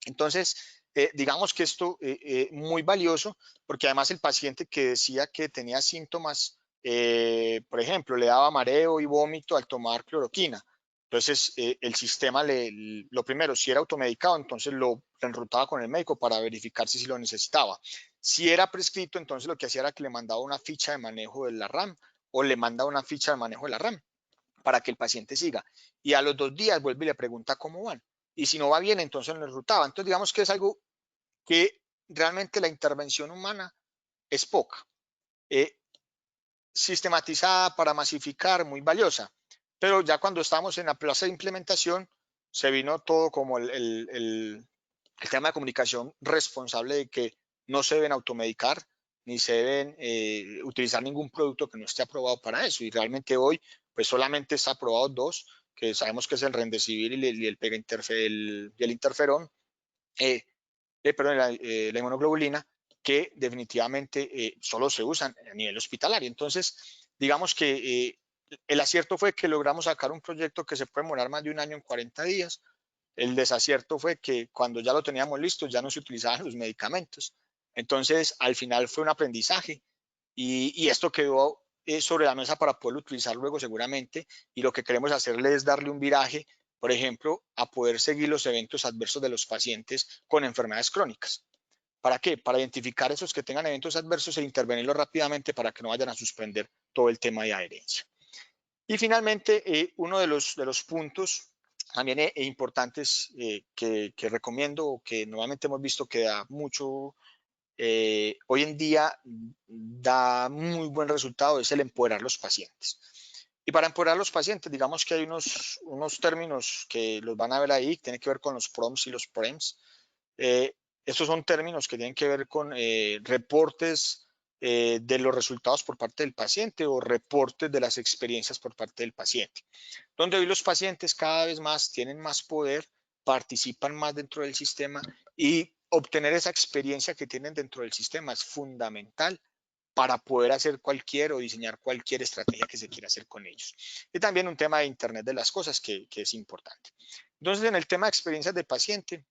Entonces, digamos que esto es muy valioso porque además el paciente que decía que tenía síntomas, por ejemplo, le daba mareo y vómito al tomar cloroquina. Entonces, el sistema, lo primero, si era automedicado, entonces lo enrutaba con el médico para verificar si lo necesitaba. Si era prescrito, entonces lo que hacía era que le mandaba una ficha de manejo de la RAM o le mandaba una ficha de manejo de la RAM para que el paciente siga. Y a los 2 días vuelve y le pregunta cómo van. Y si no va bien, entonces lo enrutaba. Entonces, digamos que es algo que realmente la intervención humana es poca. Sistematizada para masificar, muy valiosa. Pero ya cuando estamos en la plaza de implementación, se vino todo como el tema de comunicación responsable de que no se deben automedicar ni se deben utilizar ningún producto que no esté aprobado para eso. Y realmente hoy, pues solamente está aprobado 2, que sabemos que es el Remdesivir y el interferón, perdón, la inmunoglobulina, que definitivamente solo se usan a nivel hospitalario. Entonces, digamos que el acierto fue que logramos sacar un proyecto que se puede demorar más de un año en 40 días. El desacierto fue que cuando ya lo teníamos listo, ya no se utilizaban los medicamentos. Entonces, al final fue un aprendizaje y esto quedó sobre la mesa para poderlo utilizar luego seguramente. Y lo que queremos hacerle es darle un viraje por ejemplo, a poder seguir los eventos adversos de los pacientes con enfermedades crónicas. ¿Para qué? Para identificar esos que tengan eventos adversos e intervenirlos rápidamente para que no vayan a suspender todo el tema de adherencia. Y finalmente, uno de los puntos también importantes que recomiendo o que normalmente hemos visto que da mucho, hoy en día da muy buen resultado, es el empoderar los pacientes. Y para empoderar a los pacientes, digamos que hay unos términos que los van a ver ahí, que tienen que ver con los PROMs y los PREMs. Estos son términos que tienen que ver con reportes de los resultados por parte del paciente o reportes de las experiencias por parte del paciente, donde hoy los pacientes cada vez más tienen más poder, participan más dentro del sistema y obtener esa experiencia que tienen dentro del sistema es fundamental para poder hacer cualquier o diseñar cualquier estrategia que se quiera hacer con ellos. Y también un tema de Internet de las cosas que es importante. Entonces, en el tema de experiencias de paciente,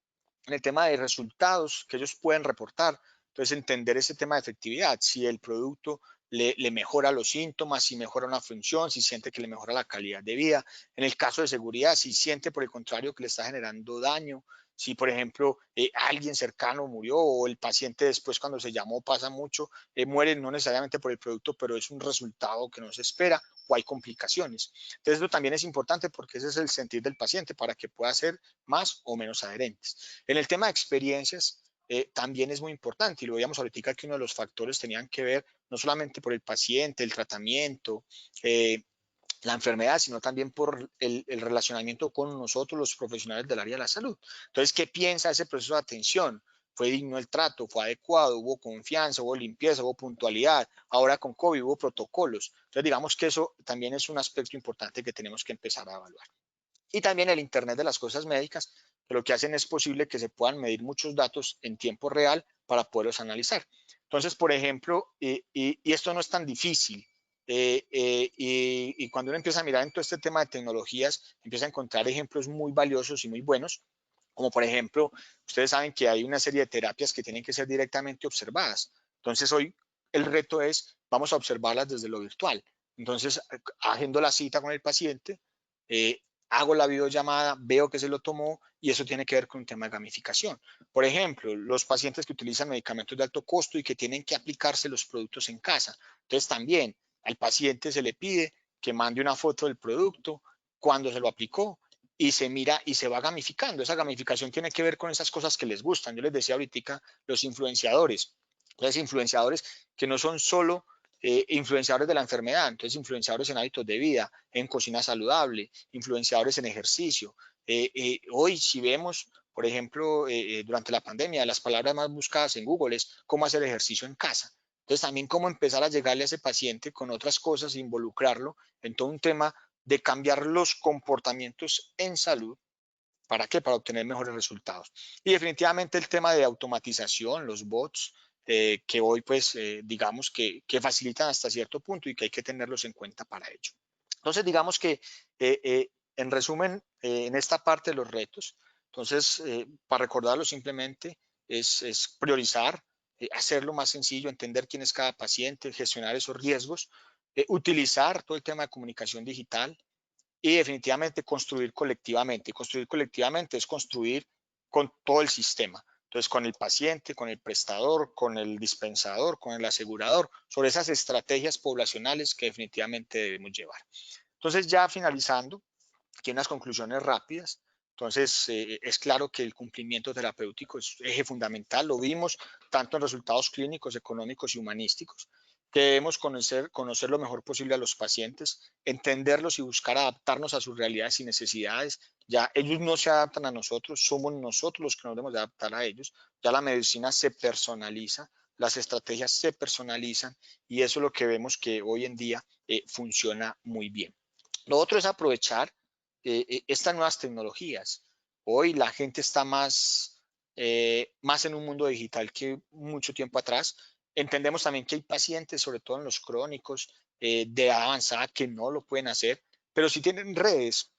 en el tema de resultados que ellos pueden reportar, entonces entender ese tema de efectividad, si el producto le mejora los síntomas, si mejora una función, si siente que le mejora la calidad de vida. En el caso de seguridad, si siente por el contrario que le está generando daño, si por ejemplo alguien cercano murió o el paciente después cuando se llamó pasa mucho, muere no necesariamente por el producto, pero es un resultado que no se espera o hay complicaciones. Entonces esto también es importante porque ese es el sentir del paciente para que pueda ser más o menos adherentes. En el tema de experiencias, también es muy importante y lo veíamos ahorita que uno de los factores tenían que ver no solamente por el paciente, el tratamiento, la enfermedad, sino también por el relacionamiento con nosotros, los profesionales del área de la salud. Entonces, ¿qué piensa ese proceso de atención? ¿Fue digno el trato? ¿Fue adecuado? ¿Hubo confianza? ¿Hubo limpieza? ¿Hubo puntualidad? Ahora con COVID hubo protocolos. Entonces, digamos que eso también es un aspecto importante que tenemos que empezar a evaluar. Y también el Internet de las cosas médicas, que lo que hacen es posible que se puedan medir muchos datos en tiempo real para poderlos analizar. Entonces, por ejemplo, y esto no es tan difícil, y cuando uno empieza a mirar en todo este tema de tecnologías, empieza a encontrar ejemplos muy valiosos y muy buenos, como por ejemplo, ustedes saben que hay una serie de terapias que tienen que ser directamente observadas. Entonces, hoy el reto es, vamos a observarlas desde lo virtual. Entonces, haciendo la cita con el paciente, hago la videollamada, veo que se lo tomó y eso tiene que ver con un tema de gamificación. Por ejemplo, los pacientes que utilizan medicamentos de alto costo y que tienen que aplicarse los productos en casa. Entonces también al paciente se le pide que mande una foto del producto, cuando se lo aplicó y se mira y se va gamificando. Esa gamificación tiene que ver con esas cosas que les gustan. Yo les decía ahorita los influenciadores. Entonces influenciadores que no son solo influenciadores de la enfermedad, entonces influenciadores en hábitos de vida, en cocina saludable, influenciadores en ejercicio. Hoy si vemos, por ejemplo, durante la pandemia, las palabras más buscadas en Google es cómo hacer ejercicio en casa. Entonces también cómo empezar a llegarle a ese paciente con otras cosas, involucrarlo en todo un tema de cambiar los comportamientos en salud. ¿Para qué? Para obtener mejores resultados. Y definitivamente el tema de automatización, los bots, que hoy pues digamos que facilitan hasta cierto punto y que hay que tenerlos en cuenta para ello. Entonces digamos que en resumen, en esta parte de los retos, entonces para recordarlo simplemente es priorizar, hacerlo más sencillo, entender quién es cada paciente, gestionar esos riesgos, utilizar todo el tema de comunicación digital, y definitivamente construir colectivamente. Y construir colectivamente es construir con todo el sistema. Entonces, con el paciente, con el prestador, con el dispensador, con el asegurador, sobre esas estrategias poblacionales que definitivamente debemos llevar. Entonces, ya finalizando, aquí unas conclusiones rápidas. Entonces, es claro que el cumplimiento terapéutico es eje fundamental, lo vimos tanto en resultados clínicos, económicos y humanísticos, que debemos conocer lo mejor posible a los pacientes, entenderlos y buscar adaptarnos a sus realidades y necesidades. Ya ellos no se adaptan a nosotros, somos nosotros los que nos debemos de adaptar a ellos. Ya la medicina se personaliza, las estrategias se personalizan y eso es lo que vemos que hoy en día funciona muy bien. Lo otro es aprovechar estas nuevas tecnologías. Hoy la gente está más en un mundo digital que mucho tiempo atrás. Entendemos también que hay pacientes, sobre todo en los crónicos, de edad avanzada que no lo pueden hacer, pero si tienen redes,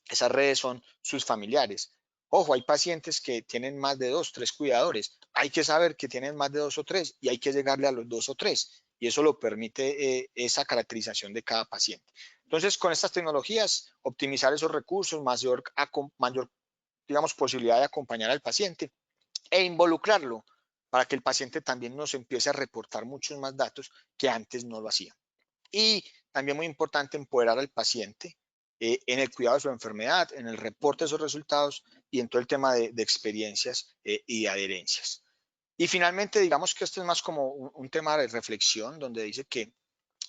esas redes son sus familiares. Ojo, hay pacientes que tienen más de 2, 3 cuidadores. Hay que saber que tienen más de 2 o 3 y hay que llegarle a los 2 o 3. y eso lo permite esa caracterización de cada paciente. Entonces, con estas tecnologías, optimizar esos recursos, mayor digamos, posibilidad de acompañar al paciente e involucrarlo para que el paciente también nos empiece a reportar muchos más datos que antes no lo hacía. Y también muy importante empoderar al paciente en el cuidado de su enfermedad, en el reporte de esos resultados y en todo el tema de experiencias y de adherencias. Y finalmente, digamos que esto es más como un tema de reflexión, donde dice que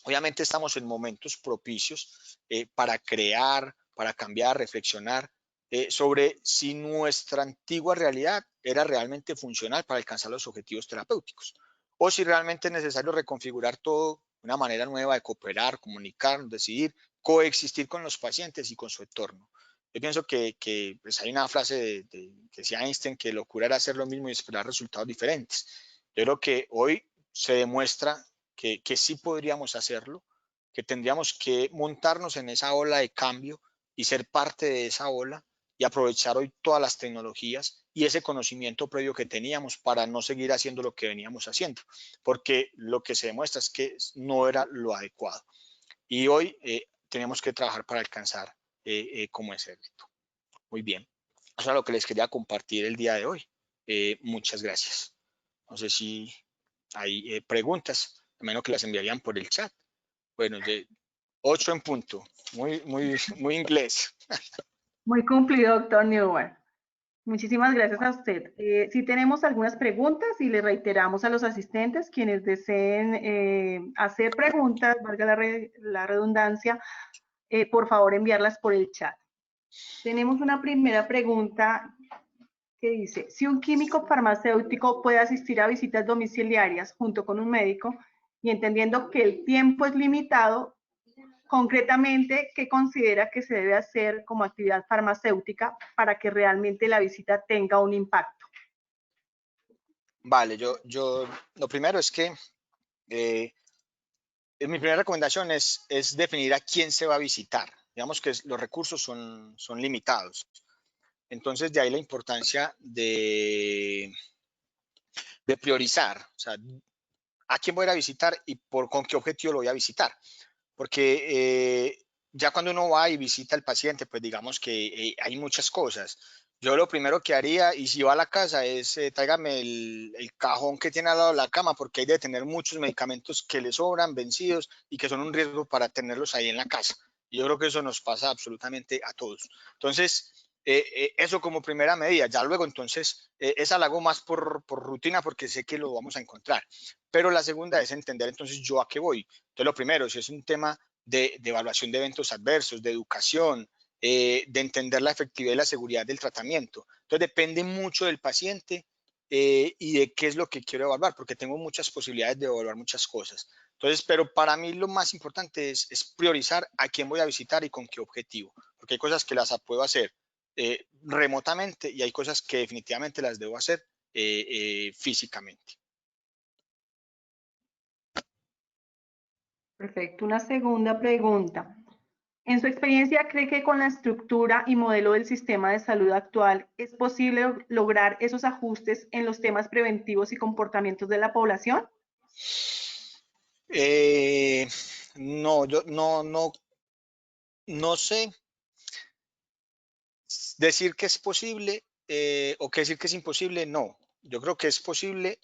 obviamente estamos en momentos propicios para crear, para cambiar, reflexionar sobre si nuestra antigua realidad era realmente funcional para alcanzar los objetivos terapéuticos o si realmente es necesario reconfigurar todo de una manera nueva de cooperar, comunicar, decidir, coexistir con los pacientes y con su entorno. Yo pienso que pues hay una frase que decía Einstein que locura era hacer lo mismo y esperar resultados diferentes. Yo creo que hoy se demuestra que sí podríamos hacerlo, que tendríamos que montarnos en esa ola de cambio y ser parte de esa ola y aprovechar hoy todas las tecnologías y ese conocimiento previo que teníamos para no seguir haciendo lo que veníamos haciendo, porque lo que se demuestra es que no era lo adecuado. Y hoy tenemos que trabajar para alcanzar como ese éxito. Muy bien. Eso es lo que les quería compartir el día de hoy. Muchas gracias. No sé si hay preguntas, a menos que las enviarían por el chat. Bueno, de 8 en punto. Muy inglés. Muy cumplido, doctor Newell. Muchísimas gracias a usted. Sí tenemos algunas preguntas y le reiteramos a los asistentes quienes deseen hacer preguntas, valga la redundancia, por favor enviarlas por el chat. Tenemos una primera pregunta que dice, si un químico farmacéutico puede asistir a visitas domiciliarias junto con un médico y entendiendo que el tiempo es limitado, concretamente, ¿qué considera que se debe hacer como actividad farmacéutica para que realmente la visita tenga un impacto? Vale, yo lo primero es que mi primera recomendación es definir a quién se va a visitar. Digamos que los recursos son limitados. Entonces, de ahí la importancia de priorizar. O sea, a quién voy a ir a visitar y con qué objetivo lo voy a visitar. Porque ya cuando uno va y visita al paciente, pues digamos que hay muchas cosas. Yo lo primero que haría, y si va a la casa, es tráigame el cajón que tiene al lado de la cama, porque hay de tener muchos medicamentos que le sobran, vencidos, y que son un riesgo para tenerlos ahí en la casa. Yo creo que eso nos pasa absolutamente a todos. Entonces, eso como primera medida. Ya luego, entonces, esa la hago más por rutina, porque sé que lo vamos a encontrar. Pero la segunda es entender entonces yo a qué voy. Entonces, lo primero, si es un tema de evaluación de eventos adversos, de educación, de entender la efectividad y la seguridad del tratamiento. Entonces, depende mucho del paciente y de qué es lo que quiero evaluar, porque tengo muchas posibilidades de evaluar muchas cosas. Entonces, pero para mí lo más importante es priorizar a quién voy a visitar y con qué objetivo, porque hay cosas que las puedo hacer remotamente y hay cosas que definitivamente las debo hacer físicamente. Perfecto. Una segunda pregunta. En su experiencia, ¿cree que con la estructura y modelo del sistema de salud actual es posible lograr esos ajustes en los temas preventivos y comportamientos de la población? No, yo no sé decir que es posible o que decir que es imposible, no. Yo creo que es posible,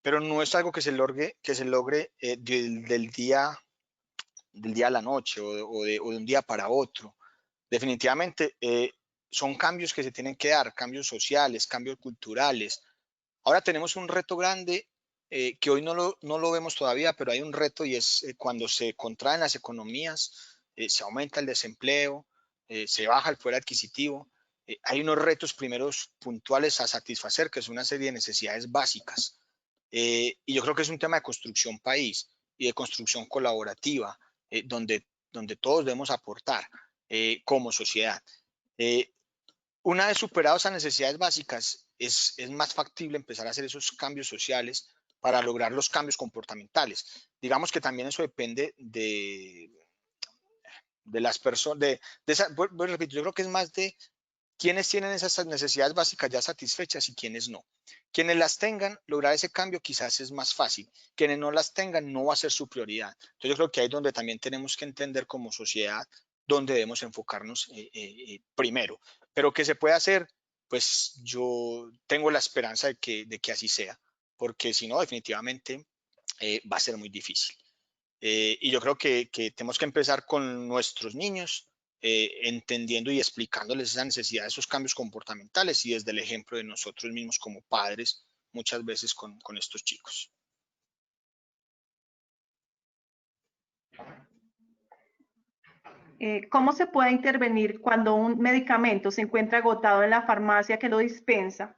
pero no es algo que se logre del día a la noche o de un día para otro. Definitivamente son cambios que se tienen que dar, cambios sociales, cambios culturales. Ahora tenemos un reto grande que hoy no lo vemos todavía, pero hay un reto y es cuando se contraen las economías, se aumenta el desempleo, se baja el poder adquisitivo. Hay unos retos primeros puntuales a satisfacer, que es una serie de necesidades básicas. Y yo creo que es un tema de construcción país y de construcción colaborativa, donde todos debemos aportar como sociedad. Una vez superadas esas necesidades básicas, es más factible empezar a hacer esos cambios sociales para lograr los cambios comportamentales. Digamos que también eso depende de las personas, repito, yo creo que es más de quiénes tienen esas necesidades básicas ya satisfechas y quiénes no. Quienes las tengan, lograr ese cambio quizás es más fácil. Quienes no las tengan, no va a ser su prioridad. Entonces yo creo que ahí es donde también tenemos que entender como sociedad dónde debemos enfocarnos primero. Pero ¿qué se puede hacer? Pues yo tengo la esperanza de que así sea, porque si no, definitivamente va a ser muy difícil. Y yo creo que tenemos que empezar con nuestros niños, entendiendo y explicándoles esa necesidad de esos cambios comportamentales y desde el ejemplo de nosotros mismos como padres, muchas veces con estos chicos. ¿Cómo se puede intervenir cuando un medicamento se encuentra agotado en la farmacia que lo dispensa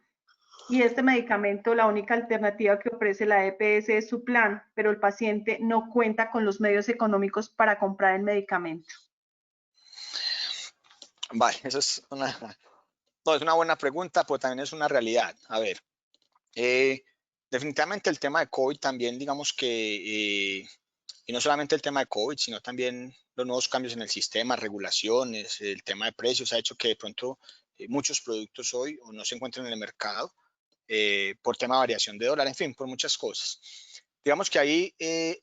y este medicamento, la única alternativa que ofrece la EPS es su plan, pero el paciente no cuenta con los medios económicos para comprar el medicamento? Vale, eso es no, es una buena pregunta, pero también es una realidad. A ver, definitivamente el tema de COVID también, digamos que, y no solamente el tema de COVID, sino también los nuevos cambios en el sistema, regulaciones, el tema de precios, ha hecho que de pronto muchos productos hoy o no se encuentren en el mercado por tema de variación de dólar, en fin, por muchas cosas. Digamos que ahí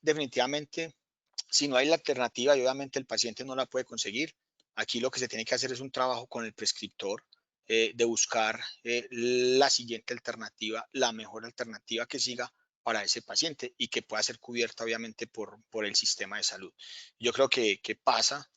definitivamente, si no hay la alternativa y obviamente el paciente no la puede conseguir, aquí lo que se tiene que hacer es un trabajo con el prescriptor de buscar la siguiente alternativa, la mejor alternativa que siga para ese paciente y que pueda ser cubierta obviamente por el sistema de salud. Yo creo que pasa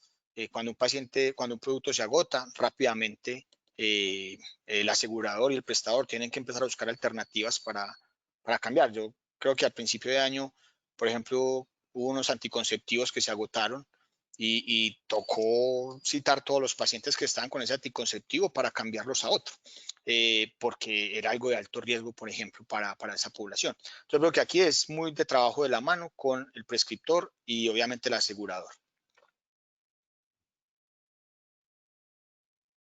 cuando un producto se agota, rápidamente el asegurador y el prestador tienen que empezar a buscar alternativas para cambiar. Yo creo que al principio de año, por ejemplo, hubo unos anticonceptivos que se agotaron y tocó citar todos los pacientes que estaban con ese anticonceptivo para cambiarlos a otro, porque era algo de alto riesgo, por ejemplo, para esa población. Entonces, creo que aquí es muy de trabajo de la mano con el prescriptor y obviamente el asegurador.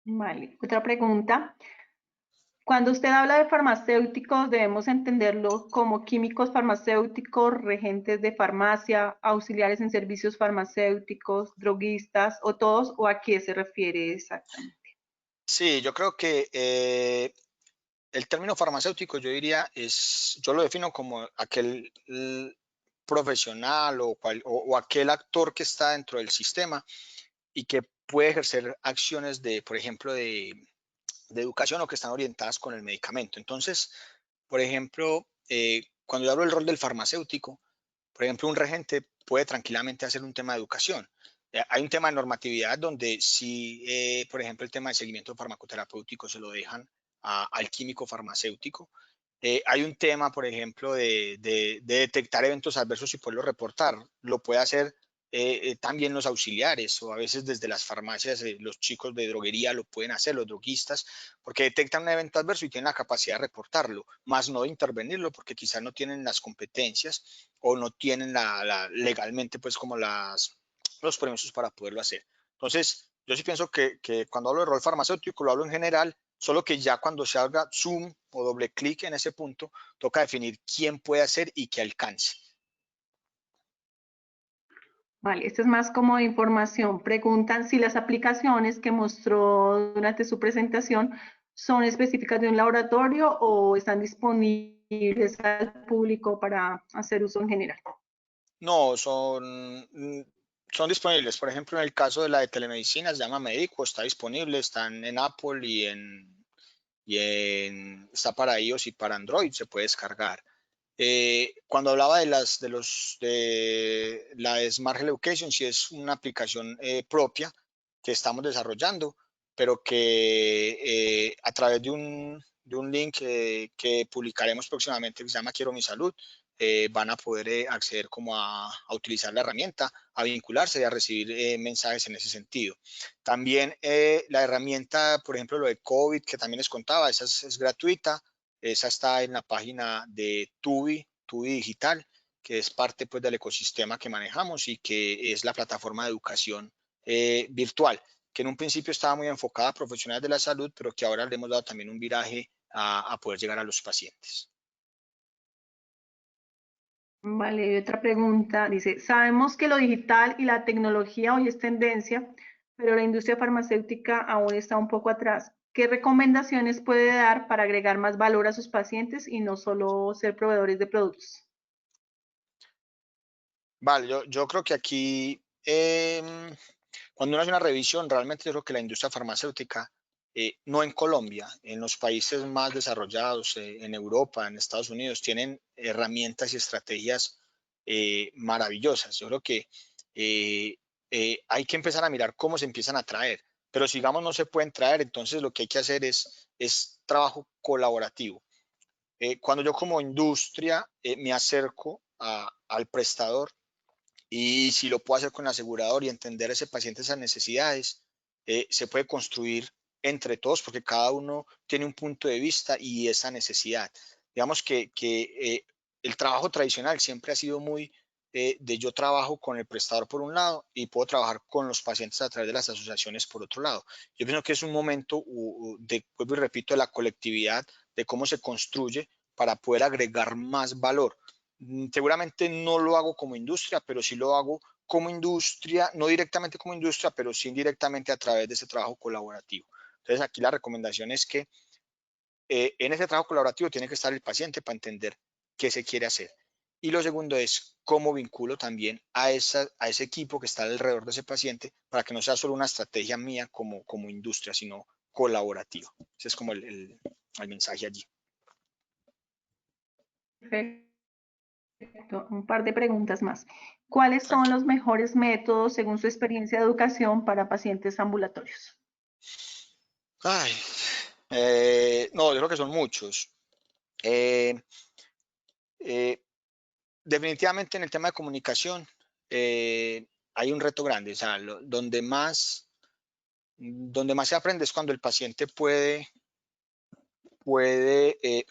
Vale, otra pregunta. Cuando usted habla de farmacéuticos, debemos entenderlo como químicos farmacéuticos, regentes de farmacia, auxiliares en servicios farmacéuticos, droguistas o todos, ¿o a qué se refiere exactamente? Sí, yo creo que el término farmacéutico yo diría yo lo defino como aquel profesional o aquel actor que está dentro del sistema y que puede ejercer acciones de, por ejemplo, de educación o que están orientadas con el medicamento. Entonces, por ejemplo, cuando yo hablo del rol del farmacéutico, por ejemplo, un regente puede tranquilamente hacer un tema de educación. Hay un tema de normatividad donde si, por ejemplo, el tema de seguimiento farmacoterapéutico se lo dejan al químico farmacéutico. Hay un tema, por ejemplo, de detectar eventos adversos y poderlo reportar. Lo puede hacer también los auxiliares o a veces desde las farmacias, los chicos de droguería lo pueden hacer, los droguistas, porque detectan un evento adverso y tienen la capacidad de reportarlo, más no de intervenirlo porque quizás no tienen las competencias o no tienen legalmente pues como los permisos para poderlo hacer. Entonces, yo sí pienso que cuando hablo de rol farmacéutico lo hablo en general, solo que ya cuando se haga zoom o doble clic en ese punto, toca definir quién puede hacer y qué alcance. Vale, esto es más como de información. Preguntan si las aplicaciones que mostró durante su presentación son específicas de un laboratorio o están disponibles al público para hacer uso en general. No, son disponibles. Por ejemplo, en el caso de la de telemedicina, se llama Medico, está disponible, están en Apple está para iOS y para Android, se puede descargar. Cuando hablaba de la Smart Health Education, sí es una aplicación propia que estamos desarrollando, pero que a través de un link que publicaremos próximamente que se llama Quiero mi Salud, van a poder acceder como a utilizar la herramienta, a vincularse y a recibir mensajes en ese sentido. También la herramienta, por ejemplo, lo de COVID, que también les contaba, esa es gratuita. Esa está en la página de Tubi Digital, que es parte pues, del ecosistema que manejamos y que es la plataforma de educación virtual, que en un principio estaba muy enfocada a profesionales de la salud, pero que ahora le hemos dado también un viraje a poder llegar a los pacientes. Vale, y otra pregunta. Dice, sabemos que lo digital y la tecnología hoy es tendencia, pero la industria farmacéutica aún está un poco atrás. ¿Qué recomendaciones puede dar para agregar más valor a sus pacientes y no solo ser proveedores de productos? Vale, yo creo que aquí, cuando uno hace una revisión, realmente yo creo que la industria farmacéutica, no en Colombia, en los países más desarrollados, en Europa, en Estados Unidos, tienen herramientas y estrategias maravillosas. Yo creo que hay que empezar a mirar cómo se empiezan a traer, pero si digamos no se pueden traer, entonces lo que hay que hacer es trabajo colaborativo. Cuando yo como industria me acerco al prestador, y si lo puedo hacer con el asegurador y entender a ese paciente esas necesidades, se puede construir entre todos porque cada uno tiene un punto de vista y esa necesidad. Digamos que el trabajo tradicional siempre ha sido muy de yo trabajo con el prestador por un lado y puedo trabajar con los pacientes a través de las asociaciones por otro lado. Yo pienso que es un momento de, vuelvo y repito, de la colectividad, de cómo se construye para poder agregar más valor. Seguramente no lo hago como industria, pero sí lo hago como industria, no directamente como industria, pero sí indirectamente a través de ese trabajo colaborativo. Entonces aquí la recomendación es que en ese trabajo colaborativo tiene que estar el paciente para entender qué se quiere hacer. Y lo segundo es cómo vinculo también a ese equipo que está alrededor de ese paciente para que no sea solo una estrategia mía como industria, sino colaborativa. Ese es como el mensaje allí. Perfecto. Un par de preguntas más. ¿Cuáles son Tranquilo. los mejores métodos, según su experiencia de educación, para pacientes ambulatorios? Ay, no, yo creo que son muchos. Eh, eh, Definitivamente en el tema de comunicación hay un reto grande. O sea, donde más se aprende es cuando el paciente puede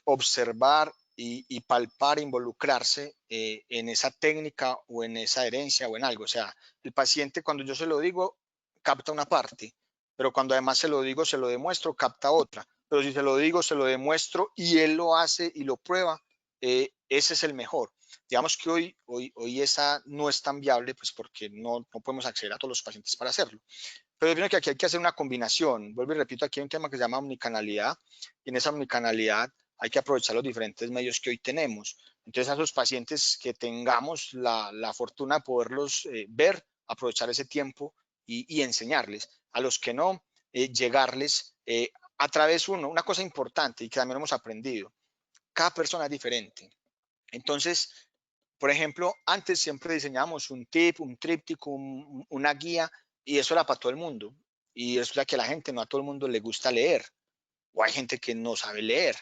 observar y palpar, involucrarse en esa técnica o en esa herencia o en algo. O sea, el paciente cuando yo se lo digo, capta una parte, pero cuando además se lo digo, se lo demuestro, capta otra. Pero si se lo digo, se lo demuestro y él lo hace y lo prueba, ese es el mejor. Digamos que hoy esa no es tan viable, pues porque no podemos acceder a todos los pacientes para hacerlo. Pero yo creo que aquí hay que hacer una combinación. Vuelvo y repito, aquí hay un tema que se llama omnicanalidad y en esa omnicanalidad hay que aprovechar los diferentes medios que hoy tenemos. Entonces a esos pacientes que tengamos la fortuna de poderlos ver, aprovechar ese tiempo y enseñarles. A los que no, llegarles a través una cosa importante y que también hemos aprendido. Cada persona es diferente. Entonces, por ejemplo, antes siempre diseñábamos un tip, un tríptico, una guía, y eso era para todo el mundo. Y resulta que a la gente no a todo el mundo le gusta leer, o hay gente que no sabe leer,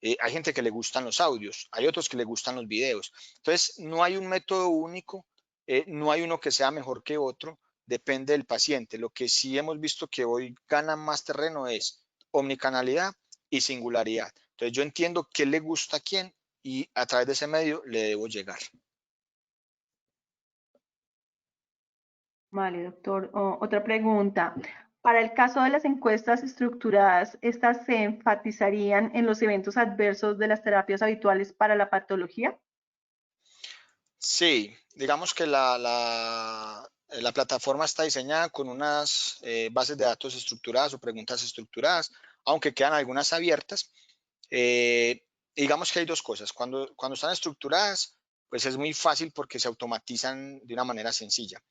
hay gente que le gustan los audios, hay otros que le gustan los videos. Entonces, no hay un método único, no hay uno que sea mejor que otro, depende del paciente. Lo que sí hemos visto que hoy gana más terreno es omnicanalidad y singularidad. Entonces, yo entiendo qué le gusta a quién y a través de ese medio le debo llegar. Vale, doctor. Otra pregunta. Para el caso de las encuestas estructuradas, ¿estas se enfatizarían en los eventos adversos de las terapias habituales para la patología? Sí, digamos que la plataforma está diseñada con unas bases de datos estructuradas o preguntas estructuradas, aunque quedan algunas abiertas. Digamos que hay dos cosas. Cuando están estructuradas, pues es muy fácil porque se automatizan de una manera sencilla.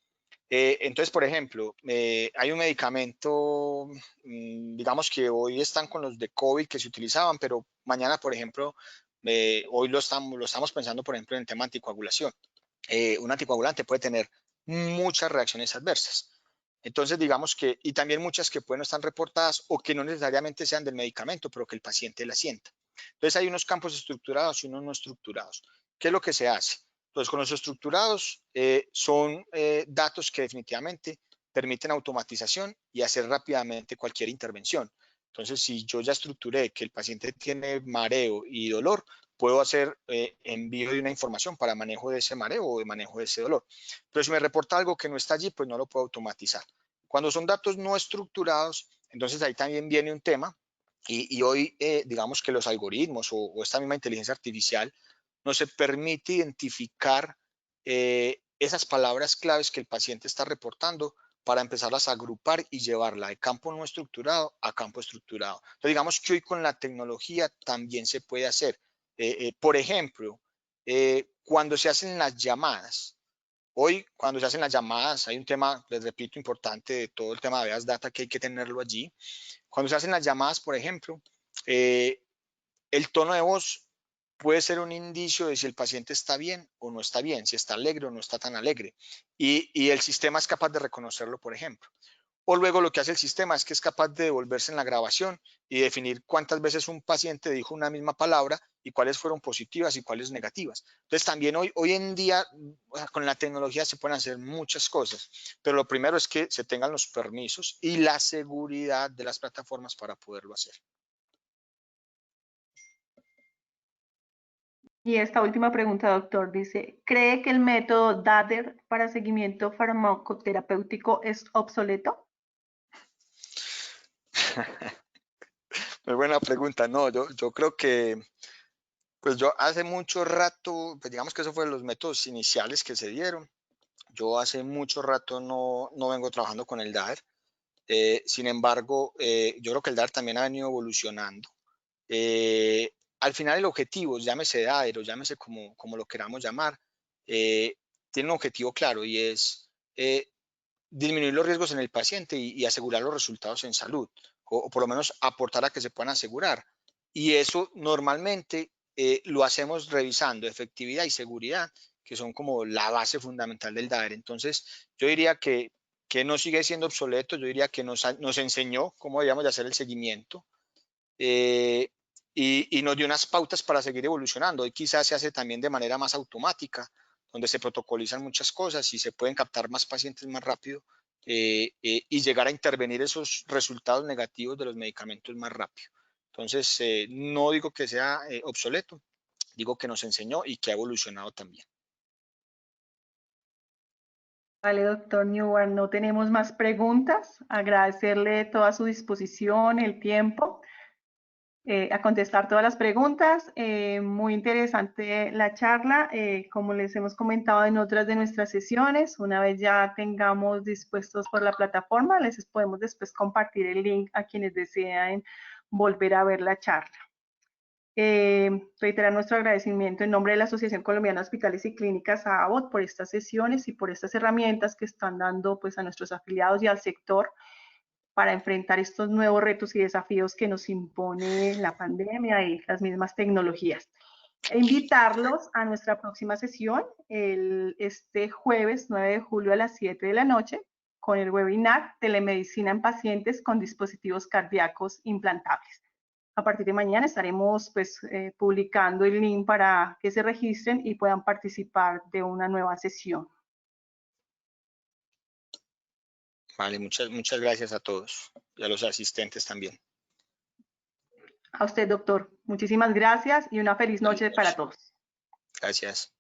Entonces, por ejemplo, hay un medicamento, digamos que hoy están con los de COVID que se utilizaban, pero mañana, por ejemplo, hoy lo estamos pensando, por ejemplo, en el tema anticoagulación. Un anticoagulante puede tener muchas reacciones adversas. Entonces, digamos que, y también muchas que pueden no estar reportadas o que no necesariamente sean del medicamento, pero que el paciente la sienta. Entonces, hay unos campos estructurados y unos no estructurados. ¿Qué es lo que se hace? Entonces, con los estructurados son datos que definitivamente permiten automatización y hacer rápidamente cualquier intervención. Entonces, si yo ya estructuré que el paciente tiene mareo y dolor, puedo hacer envío de una información para manejo de ese mareo o de manejo de ese dolor. Pero si me reporta algo que no está allí, pues no lo puedo automatizar. Cuando son datos no estructurados, entonces ahí también viene un tema y hoy digamos que los algoritmos o esta misma inteligencia artificial nos permite identificar esas palabras claves que el paciente está reportando para empezarlas a agrupar y llevarla de campo no estructurado a campo estructurado. Entonces, digamos que hoy con la tecnología también se puede hacer. Por ejemplo, cuando se hacen las llamadas, hoy cuando se hacen las llamadas hay un tema, les repito, importante de todo el tema de Beas Data que hay que tenerlo allí. Cuando se hacen las llamadas, por ejemplo, el tono de voz puede ser un indicio de si el paciente está bien o no está bien, si está alegre o no está tan alegre. Y el sistema es capaz de reconocerlo, por ejemplo. O luego lo que hace el sistema es que es capaz de devolverse en la grabación y definir cuántas veces un paciente dijo una misma palabra y cuáles fueron positivas y cuáles negativas. Entonces también hoy en día con la tecnología se pueden hacer muchas cosas, pero lo primero es que se tengan los permisos y la seguridad de las plataformas para poderlo hacer. Y esta última pregunta, doctor, dice, ¿cree que el método DATER para seguimiento farmacoterapéutico es obsoleto? Muy buena pregunta. No, yo creo que, pues yo hace mucho rato, pues digamos que eso fue los métodos iniciales que se dieron. Yo hace mucho rato no vengo trabajando con el DAER. Sin embargo, yo creo que el DAER también ha venido evolucionando. Al final el objetivo, llámese DAER o llámese como lo queramos llamar, tiene un objetivo claro y es disminuir los riesgos en el paciente y asegurar los resultados en salud, o por lo menos aportar a que se puedan asegurar. Y eso normalmente lo hacemos revisando efectividad y seguridad, que son como la base fundamental del DAER. Entonces, yo diría que no sigue siendo obsoleto, yo diría que nos enseñó cómo debíamos de hacer el seguimiento y nos dio unas pautas para seguir evolucionando. Hoy quizás se hace también de manera más automática, donde se protocolizan muchas cosas y se pueden captar más pacientes más rápido y llegar a intervenir esos resultados negativos de los medicamentos más rápido. Entonces, no digo que sea obsoleto, digo que nos enseñó y que ha evolucionado también. Vale, doctor Neward, no tenemos más preguntas. Agradecerle toda su disposición, el tiempo, a contestar todas las preguntas. Muy interesante la charla. Como les hemos comentado en otras de nuestras sesiones, una vez ya tengamos dispuestos por la plataforma, les podemos después compartir el link a quienes deseen volver a ver la charla. Reiterar nuestro agradecimiento en nombre de la Asociación Colombiana de Hospitales y Clínicas a ABOT por estas sesiones y por estas herramientas que están dando pues, a nuestros afiliados y al sector para enfrentar estos nuevos retos y desafíos que nos impone la pandemia y las mismas tecnologías. E invitarlos a nuestra próxima sesión este jueves 9 de julio a las 7 de la noche con el webinar Telemedicina en pacientes con dispositivos cardíacos implantables. A partir de mañana estaremos pues, publicando el link para que se registren y puedan participar de una nueva sesión. Vale, muchas gracias a todos y a los asistentes también. A usted, doctor. Muchísimas gracias y una feliz noche para todos. Gracias.